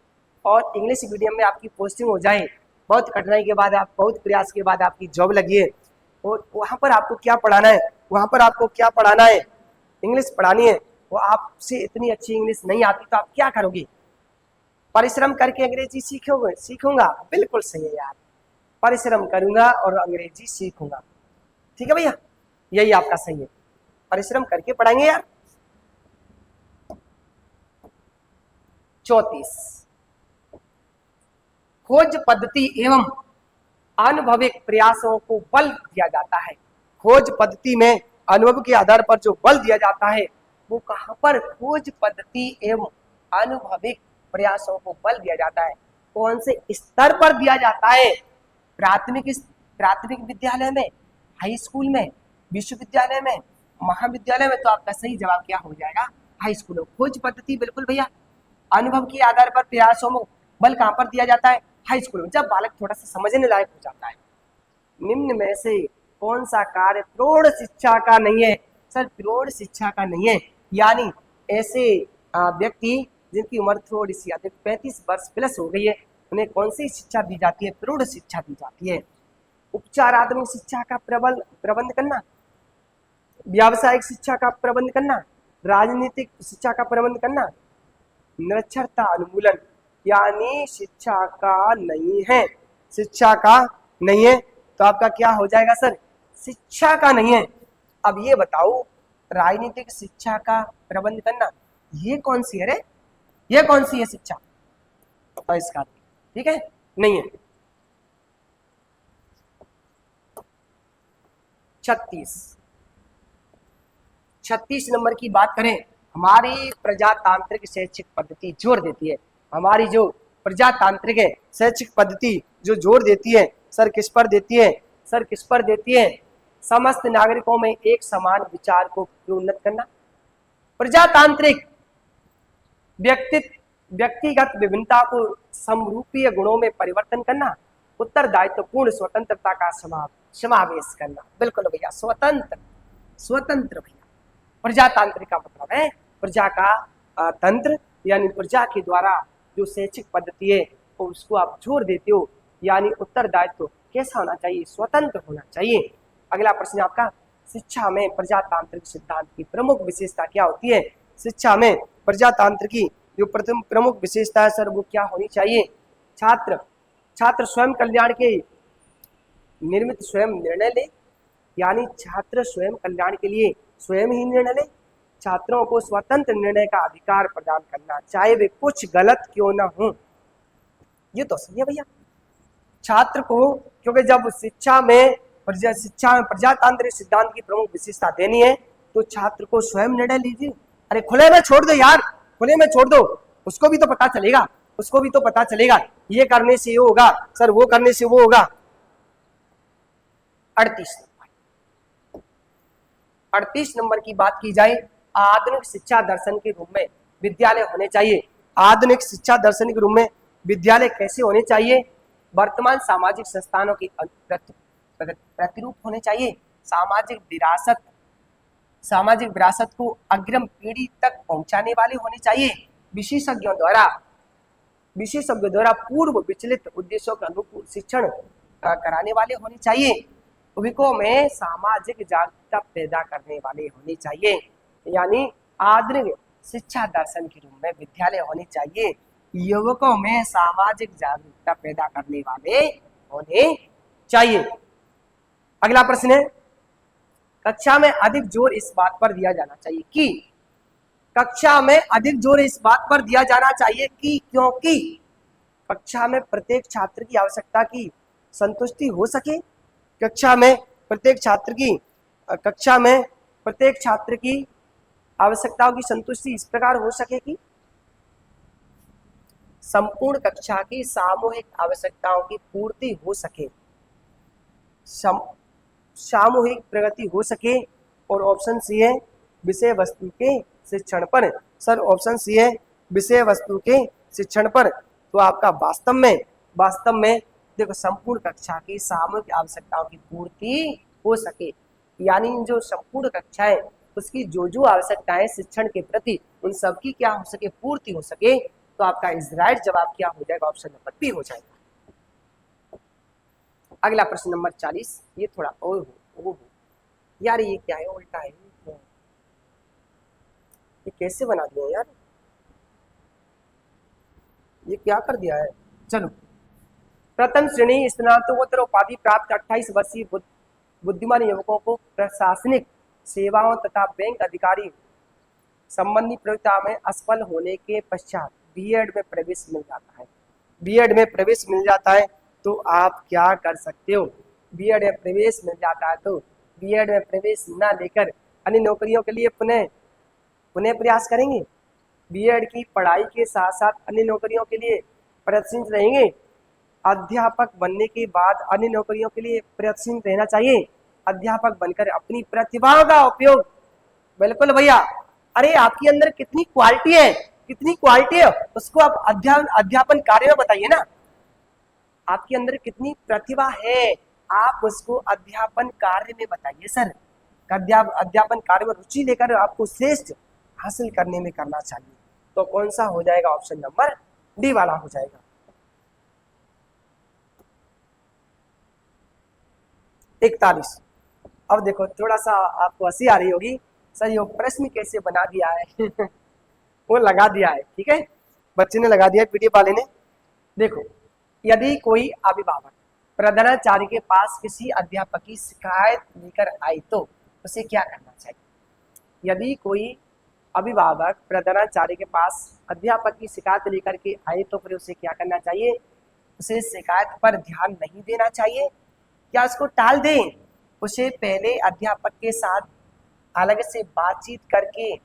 और इंग्लिश मीडियम में आपकी पोस्टिंग हो जाए, बहुत कठिनाई के बाद, आप बहुत प्रयास के बाद आपकी जॉब लगी है, और वहाँ पर आपको क्या पढ़ाना है, इंग्लिश पढ़ानी है, वो आपसे इतनी अच्छी इंग्लिश नहीं आती, तो आप क्या करोगे, परिश्रम करके अंग्रेजी सीखूंगा। बिल्कुल सही है यार, परिश्रम करूंगा और अंग्रेजी सीखूंगा। ठीक है भैया, यही आपका सही है, परिश्रम करके पढ़ाएंगे यार। 34, खोज पद्धति एवं अनुभविक प्रयासों को बल दिया जाता है। खोज पद्धति में अनुभव के आधार पर जो बल दिया जाता है वो कहां पर? खोज पद्धति एवं अनुभविक प्रयासों को बल दिया जाता है। कौन से स्तर पर दिया जाता है? प्राथमिक विद्यालय में, हाई स्कूल में, विश्वविद्यालय में, महाविद्यालय में। तो आपका सही जवाब क्या हो जाएगा? हाई स्कूल में। खोज पद्धति बिल्कुल भैया। अनुभव के आधार पर प्रयासों में बल कहां पर दिया जाता है? हाई स्कूल में, जब बालक थोड़ा सा समझने लायक हो जाता है। निम्न में से कौन सा कार्य प्रौढ़ शिक्षा का नहीं है? सर प्रौढ़ शिक्षा का नहीं है, यानी ऐसे व्यक्ति जिनकी उम्र थोड़ी सी अधिक 35 वर्ष प्लस हो गई है उन्हें कौन सी शिक्षा दी जाती है? प्रौढ़ शिक्षा दी जाती है। उपचारात्मक शिक्षा का प्रबंध करना, व्यावसायिक शिक्षा का प्रबंध करना, राजनीतिक शिक्षा का प्रबंध करना, निरक्षरता उन्मूलन, यानी शिक्षा का नहीं है। शिक्षा का नहीं है तो आपका क्या हो जाएगा सर? शिक्षा का नहीं है। अब ये बताओ, राजनीतिक शिक्षा का प्रबंध करना ये कौन सी है रे? ये कौन सी है शिक्षा? तो इसका ठीक है, नहीं है। 36 नंबर की बात करें, हमारी प्रजातांत्रिक शैक्षिक पद्धति जोर देती है। हमारी जो प्रजातांत्रिक है शैक्षिक पद्धति जो जोर देती है, सर किस पर देती है? सर किस पर देती है? समस्त नागरिकों में एक समान विचार को प्रोन्नत करना, प्रजातांत्रिक व्यक्तिगत विभिन्नता को समरूपीय गुणों में परिवर्तन करना, उत्तरदायित्वपूर्ण स्वतंत्रता का समावेश करना। बिल्कुल भैया, स्वतंत्र भैया। प्रजातांत्रिक का मतलब है प्रजा का तंत्र, यानी प्रजा के द्वारा जो शैक्षिक पद्धति है तो उसको आप जोर देते हो, यानी उत्तरदायित्व कैसा होना चाहिए? स्वतंत्र होना चाहिए। अगला प्रश्न आपका, शिक्षा में प्रजातांत्रिक सिद्धांत की प्रमुख विशेषता क्या होती है? शिक्षा में प्रजातंत्र की जो प्रमुख विशेषता है सर वो क्या होनी चाहिए? छात्र स्वयं कल्याण के निर्मित स्वयं निर्णय ले, यानी छात्र स्वयं कल्याण के लिए स्वयं ही निर्णय ले। छात्रों को स्वतंत्र निर्णय का अधिकार प्रदान करना, चाहे वे कुछ गलत क्यों ना हो। ये तो सही है भैया। छात्र को, क्योंकि जब शिक्षा में प्रजातांत्रिक सिद्धांत की प्रमुख विशेषता देनी है तो छात्र को स्वयं निर्णय लीजिए। अरे खुले में छोड़ दो यार, खुले में छोड़ दो, उसको भी तो पता चलेगा, उसको भी तो पता चलेगा ये करने से ये होगा सर, वो करने से वो होगा। 38 नंबर की बात की जाए, आधुनिक शिक्षा दर्शन के रूप में विद्यालय होने चाहिए। आधुनिक शिक्षा दर्शन के रूप में विद्यालय कैसे होने चाहिए? वर्तमान सामाजिक संस्थानों की प्रतिरूप होने चाहिए। सामाजिक विरासत को अग्रिम पीढ़ी तक पहुंचाने वाले होने चाहिए। विशेषज्ञों द्वारा पूर्व विचलित उद्देश्यों के अनुकूल शिक्षण कराने वाले होने चाहिए। युवकों में सामाजिक जागरूकता पैदा करने वाले होने चाहिए, यानी आधुनिक शिक्षा दर्शन के रूप में विद्यालय होने चाहिए। युवकों में सामाजिक जागरूकता पैदा करने वाले होने चाहिए। अगला प्रश्न है, कक्षा में अधिक जोर इस बात पर दिया जाना चाहिए कि, कक्षा में अधिक जोर इस बात पर दिया जाना चाहिए कि क्योंकि कक्षा में प्रत्येक छात्र की आवश्यकता की संतुष्टि हो सके। कक्षा में प्रत्येक छात्र की आवश्यकताओं की संतुष्टि इस प्रकार हो सके कि संपूर्ण कक्षा की सामूहिक आवश्यकताओं की पूर्ति हो सके, सामूहिक प्रगति हो सके। और ऑप्शन सी है विषय वस्तु के शिक्षण पर। सर ऑप्शन सी है विषय वस्तु के शिक्षण पर। तो आपका वास्तव में देखो, संपूर्ण कक्षा की सामूहिक आवश्यकताओं की पूर्ति हो सके, यानी जो संपूर्ण कक्षा है उसकी जो आवश्यकताएं शिक्षण के प्रति उन सबकी क्या हो सके? पूर्ति हो सके। तो आपका राइट जवाब क्या हो जाएगा? ऑप्शन नंबर बी हो जाएगा। अगला प्रश्न नंबर 40, ये थोड़ा और हो यार, ये क्या है? उल्टा है, ये कैसे बना दिया यार, ये क्या कर दिया है? चलो, प्रथम श्रेणी स्नातकोत्तर उपाधि प्राप्त 28 वर्षीय बुद्धिमान युवकों को प्रशासनिक सेवाओं तथा बैंक अधिकारी संबंधी प्रतियोगिता में असफल होने के पश्चात बीएड में प्रवेश मिल जाता है। बीएड में प्रवेश मिल जाता है तो आप क्या कर सकते हो? बीएड में प्रवेश मिल जाता है तो बीएड में प्रवेश ना लेकर अन्य नौकरियों के लिए पुनः पुनः प्रयास करेंगे। बीएड की पढ़ाई के साथ साथ अन्य नौकरियों के लिए प्रयत्नशील रहेंगे। अध्यापक बनने के बाद अन्य नौकरियों के लिए प्रयत्नशील रहना चाहिए। अध्यापक बनकर अपनी प्रतिभा का उपयोग, बिल्कुल भैया, अरे आपके अंदर कितनी क्वालिटी है, कितनी क्वालिटी है उसको आप अध्यापन कार्य में बताइए ना। आपके अंदर कितनी प्रतिभा है आप उसको अध्यापन कार्य में बताइए सर। अध्यापन कार्य में रुचि लेकर आपको श्रेष्ठ हासिल करने में करना चाहिए। तो कौन सा हो जाएगा? ऑप्शन नंबर डी वाला हो जाएगा। 41। अब देखो थोड़ा सा आपको हंसी आ रही होगी, सर ये प्रश्न कैसे बना दिया है वो लगा दिया है, ठीक है, बच्चे ने लगा दिया, पीडीएफ वाले ने। देखो, यदि कोई अभिभावक प्रधानाचार्य के पास किसी अध्यापक की शिकायत लेकर आए तो उसे क्या करना चाहिए? यदि कोई अभिभावक प्रधानाचार्य के पास अध्यापक की शिकायत लेकर के आए तो फिर उसे क्या करना चाहिए? उसे शिकायत पर ध्यान नहीं देना चाहिए, क्या उसको टाल दें? उसे पहले अध्यापक के साथ अलग से बातचीत करके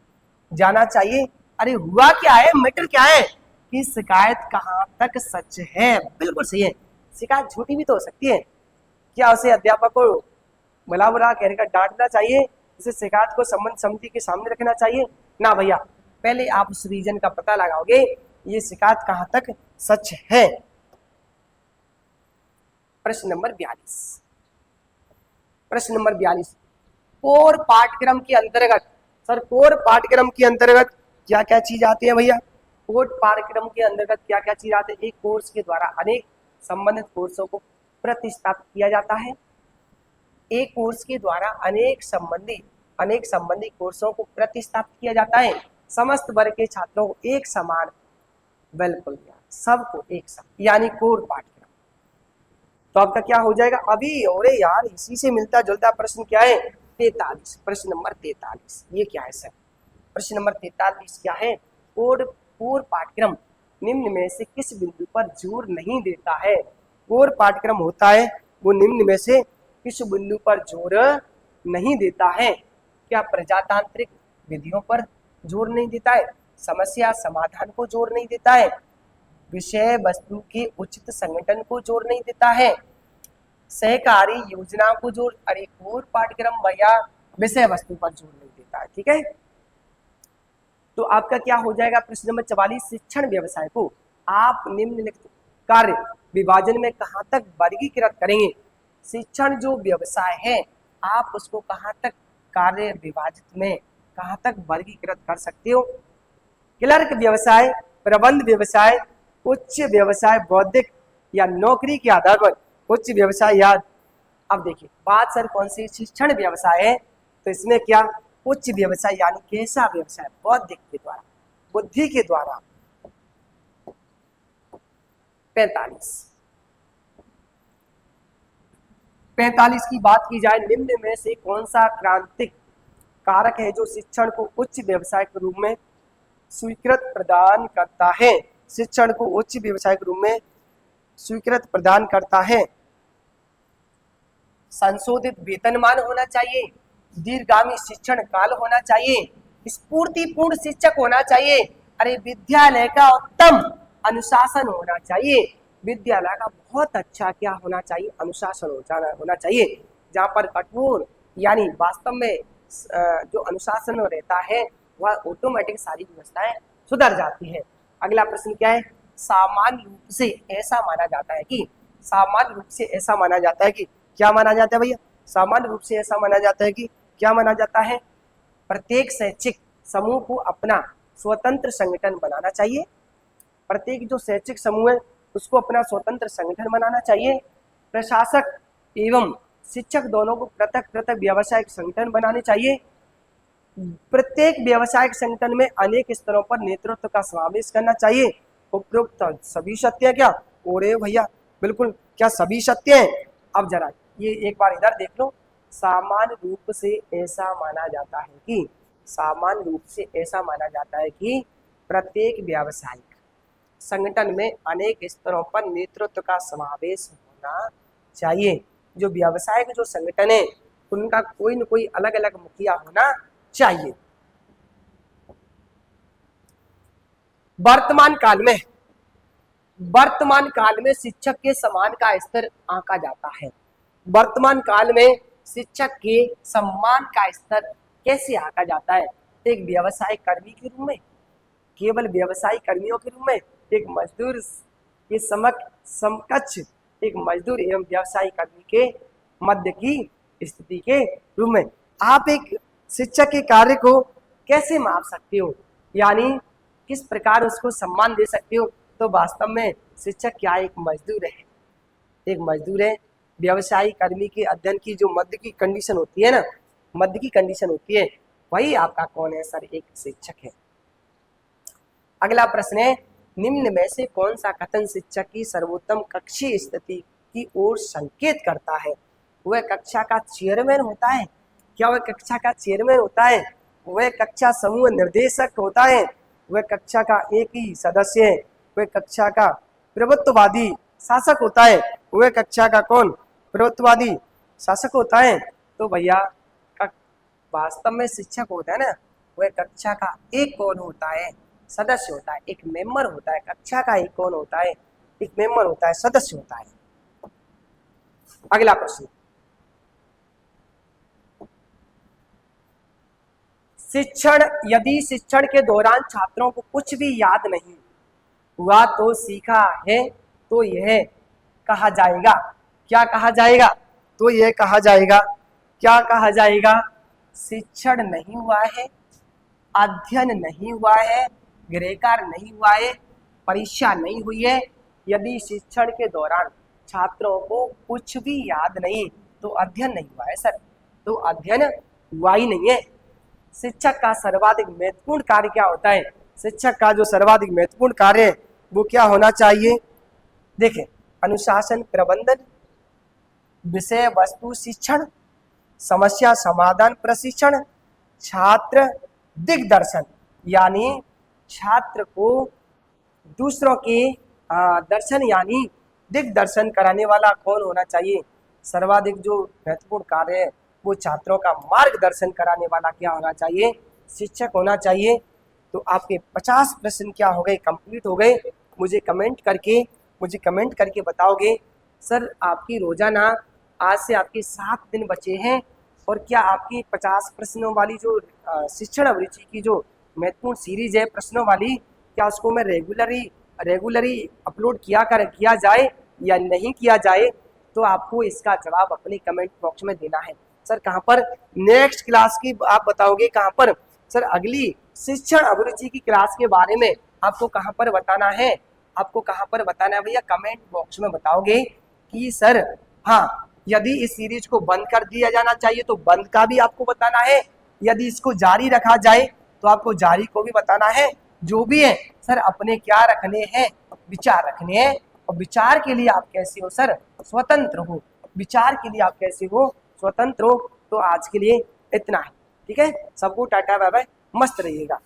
जाना चाहिए। अरे हुआ क्या है, मैटर क्या है कि शिकायत कहाँ तक सच है। बिल्कुल सही है, शिकायत झूठी भी तो हो सकती है। क्या उसे अध्यापक को भला बुरा कहकर डांटना चाहिए? उसे शिकायत को संबंध समिति के सामने रखना चाहिए? ना भैया, पहले आप उस रीजन का पता लगाओगे ये शिकायत कहाँ तक सच है। प्रश्न नंबर 42। प्रश्न नंबर 42, कोर पाठ्यक्रम के अंतर्गत, सर कोर पाठ्यक्रम के अंतर्गत क्या क्या चीज आती है भैया? कोर पाठ्यक्रम के अंतर्गत क्या क्या चीज आती है? एक कोर्स के द्वारा अनेक संबंधित कोर्सों को प्रतिस्थापित किया जाता है। एक कोर्स के द्वारा अनेक संबंधी कोर्सों को प्रतिस्थापित किया जाता है। समस्त वर्ग के छात्रों को एक समान, बिल्कुल सबको एक समान, यानी कोर पाठ्यक्रम। तो आपका क्या हो जाएगा अभी? अरे यार इसी से मिलता जुलता प्रश्न क्या है? 43। प्रश्न नंबर 43 ये क्या है सर? प्रश्न नंबर 43 क्या है? कोर पाठ्यक्रम निम्न में से किस बिंदु पर जोर नहीं देता है? कोर पाठ्यक्रम होता है वो निम्न में से किस बिंदु पर जोर नहीं देता है? क्या प्रजातांत्रिक विधियों पर जोर नहीं देता है? समस्या समाधान को जोर नहीं देता है? विषय वस्तु के उचित संगठन को जोर नहीं देता है? सहकारी योजना को जोर, अरे कोर पाठ्यक्रम भैया विषय वस्तु पर जोर नहीं देता है, ठीक है। तो आपका क्या हो जाएगा? प्रश्न नंबर 44, शिक्षण व्यवसाय को आप निम्नलिखित कार्य विभाजन में कहां तक वर्गीकृत करेंगे? शिक्षण जो व्यवसाय है आप उसको कहां तक कार्य विभाजित में कहां तक वर्गीकृत कर सकते हो? क्लर्क व्यवसाय, प्रबंध व्यवसाय, उच्च व्यवसाय, बौद्धिक या नौकरी के आधार पर उच्च व्यवसाय याद। अब देखिए बात सर कौन सी? शिक्षण व्यवसाय है तो इसमें क्या उच्च व्यवसाय यानी कैसा व्यवसाय? बौद्धिक के द्वारा, बुद्धि के द्वारा। 45 की बात की जाए, निम्न में से कौन सा क्रांतिक कारक है जो शिक्षण को उच्च व्यवसाय के रूप में स्वीकृत प्रदान करता है? शिक्षण को उच्च व्यवसाय के रूप में स्वीकृत प्रदान करता है। संशोधित वेतनमान होना चाहिए, दीर्घगामी शिक्षण काल होना चाहिए, स्फूर्तिपूर्ण शिक्षक होना चाहिए, अरे विद्यालय का उत्तम अनुशासन होना चाहिए। विद्यालय का बहुत अच्छा क्या होना चाहिए? अनुशासन होना चाहिए, जहाँ पर कठोर यानी वास्तव में जो अनुशासन रहता है वह ऑटोमेटिक सारी व्यवस्थाएं सुधर जाती है। अगला प्रश्न क्या है? सामान्य रूप से ऐसा माना जाता है कि, सामान्य रूप से ऐसा माना जाता है कि क्या माना जाता है भैया? सामान्य रूप से ऐसा माना जाता है कि क्या माना जाता है? प्रत्येक शैक्षिक समूह को अपना स्वतंत्र संगठन बनाना चाहिए। प्रत्येक जो शैक्षिक समूह है उसको अपना स्वतंत्र संगठन बनाना चाहिए। प्रशासक एवं शिक्षक दोनों को पृथक पृथक व्यावसायिक संगठन बनाने चाहिए। प्रत्येक व्यावसायिक संगठन में अनेक स्तरों पर नेतृत्व का समावेश करना चाहिए। उपरोक्त सभी सत्य है क्या? ओरे भैया बिल्कुल, क्या सभी सत्य है? अब जरा ये एक बार इधर देख लो। सामान्य रूप से ऐसा माना जाता है कि, सामान्य रूप से ऐसा माना जाता है कि प्रत्येक व्यावसायिक संगठन में अनेक स्तरों पर नेतृत्व का समावेश होना चाहिए। जो व्यावसायिक जो संगठन है उनका कोई न कोई अलग अलग मुखिया होना चाहिए। वर्तमान काल में शिक्षक के सम्मान का स्तर आंका जाता है। वर्तमान काल में शिक्षक के सम्मान का स्तर कैसे आंका जाता है? एक व्यवसायिक कर्मी के रूप में, केवल व्यवसायिक कर्मियों के रूप में, एक मजदूर के समकक्ष एक मजदूर एवं व्यवसायिक कर्मी के मध्य की स्थिति के रूप में। आप एक शिक्षक के कार्य को कैसे माप सकते हो, यानी किस प्रकार उसको सम्मान दे सकते हो? तो वास्तव में शिक्षक क्या एक मजदूर है, एक मजदूर है। व्यवसायिक कर्मी के अध्ययन की जो मध्य की कंडीशन होती है ना, मध्य की कंडीशन होती है, वही आपका कौन है सर? एक शिक्षक है। अगला प्रश्न है, निम्न में से कौन सा कथन शिक्षक की सर्वोत्तम कक्षीय स्थिति की ओर संकेत करता है? वह कक्षा का चेयरमैन होता है। क्या वह कक्षा का चेयरमैन होता है? वह कक्षा समूह निर्देशक होता है। वह कक्षा का एक ही सदस्य है। वह कक्षा का प्रभुत्ववादी शासक होता है। वह कक्षा का कौन? प्रभुत्ववादी शासक होता है। तो भैया वास्तव में शिक्षक होता है ना, वह कक्षा का एक कौन होता है? सदस्य होता है, एक मेंबर होता है। कक्षा का एक कौन होता है? एक मेंबर होता है, सदस्य होता है। अगला प्रश्न, यदि शिक्षण के दौरान छात्रों को कुछ भी याद नहीं हुआ तो सीखा है, तो यह कहा जाएगा। क्या कहा जाएगा? तो यह कहा जाएगा, क्या कहा जाएगा? शिक्षण नहीं हुआ है, अध्ययन नहीं हुआ है, गृहकार्य नहीं हुआ है, परीक्षा नहीं हुई है। यदि शिक्षण के दौरान छात्रों को कुछ भी याद नहीं, तो अध्ययन नहीं हुआ है सर, तो अध्ययन हुआ ही नहीं है। शिक्षक का सर्वाधिक महत्वपूर्ण कार्य क्या होता है? शिक्षक का जो सर्वाधिक महत्वपूर्ण कार्य है वो क्या होना चाहिए? देखें, अनुशासन प्रबंधन, विषय वस्तु शिक्षण, समस्या समाधान प्रशिक्षण, छात्र दिग्दर्शन, यानी छात्र को दूसरों के दर्शन यानी दिग्दर्शन कराने वाला कौन होना चाहिए? सर्वाधिक जो महत्वपूर्ण कार्य है वो छात्रों का मार्गदर्शन कराने वाला क्या होना चाहिए? शिक्षक होना चाहिए। तो आपके 50 प्रश्न क्या हो गए? कंप्लीट हो गए। मुझे कमेंट करके बताओगे सर आपकी रोजाना आज से आपके 7 दिन बचे हैं और क्या आपकी 50 प्रश्नों वाली जो शिक्षण अभिरुचि की जो महत्वपूर्ण सीरीज है प्रश्नों वाली, क्या उसको मैं रेगुलरी अपलोड किया जाए या नहीं किया जाए? तो आपको इसका जवाब अपने कमेंट बॉक्स में देना है। सर कहाँ पर नेक्स्ट क्लास की आप बताओगे? कहाँ पर सर अगली शिक्षण अभिरुचि की क्लास के बारे में आपको कहाँ पर बताना है? आपको कहाँ पर बताना है भैया? कमेंट बॉक्स में बताओगे कि सर हाँ, यदि इस सीरीज को बंद कर दिया जाना चाहिए तो बंद का भी आपको बताना है, यदि इसको जारी रखा जाए तो आपको जारी को भी बताना है। जो भी है सर अपने क्या रखने हैं? विचार रखने हैं। और विचार के लिए आप कैसे हो सर? स्वतंत्र हो। विचार के लिए आप कैसे हो? स्वतंत्र हो। तो आज के लिए इतना है, ठीक है। सबको टाटा बाय बाय, मस्त रहिएगा।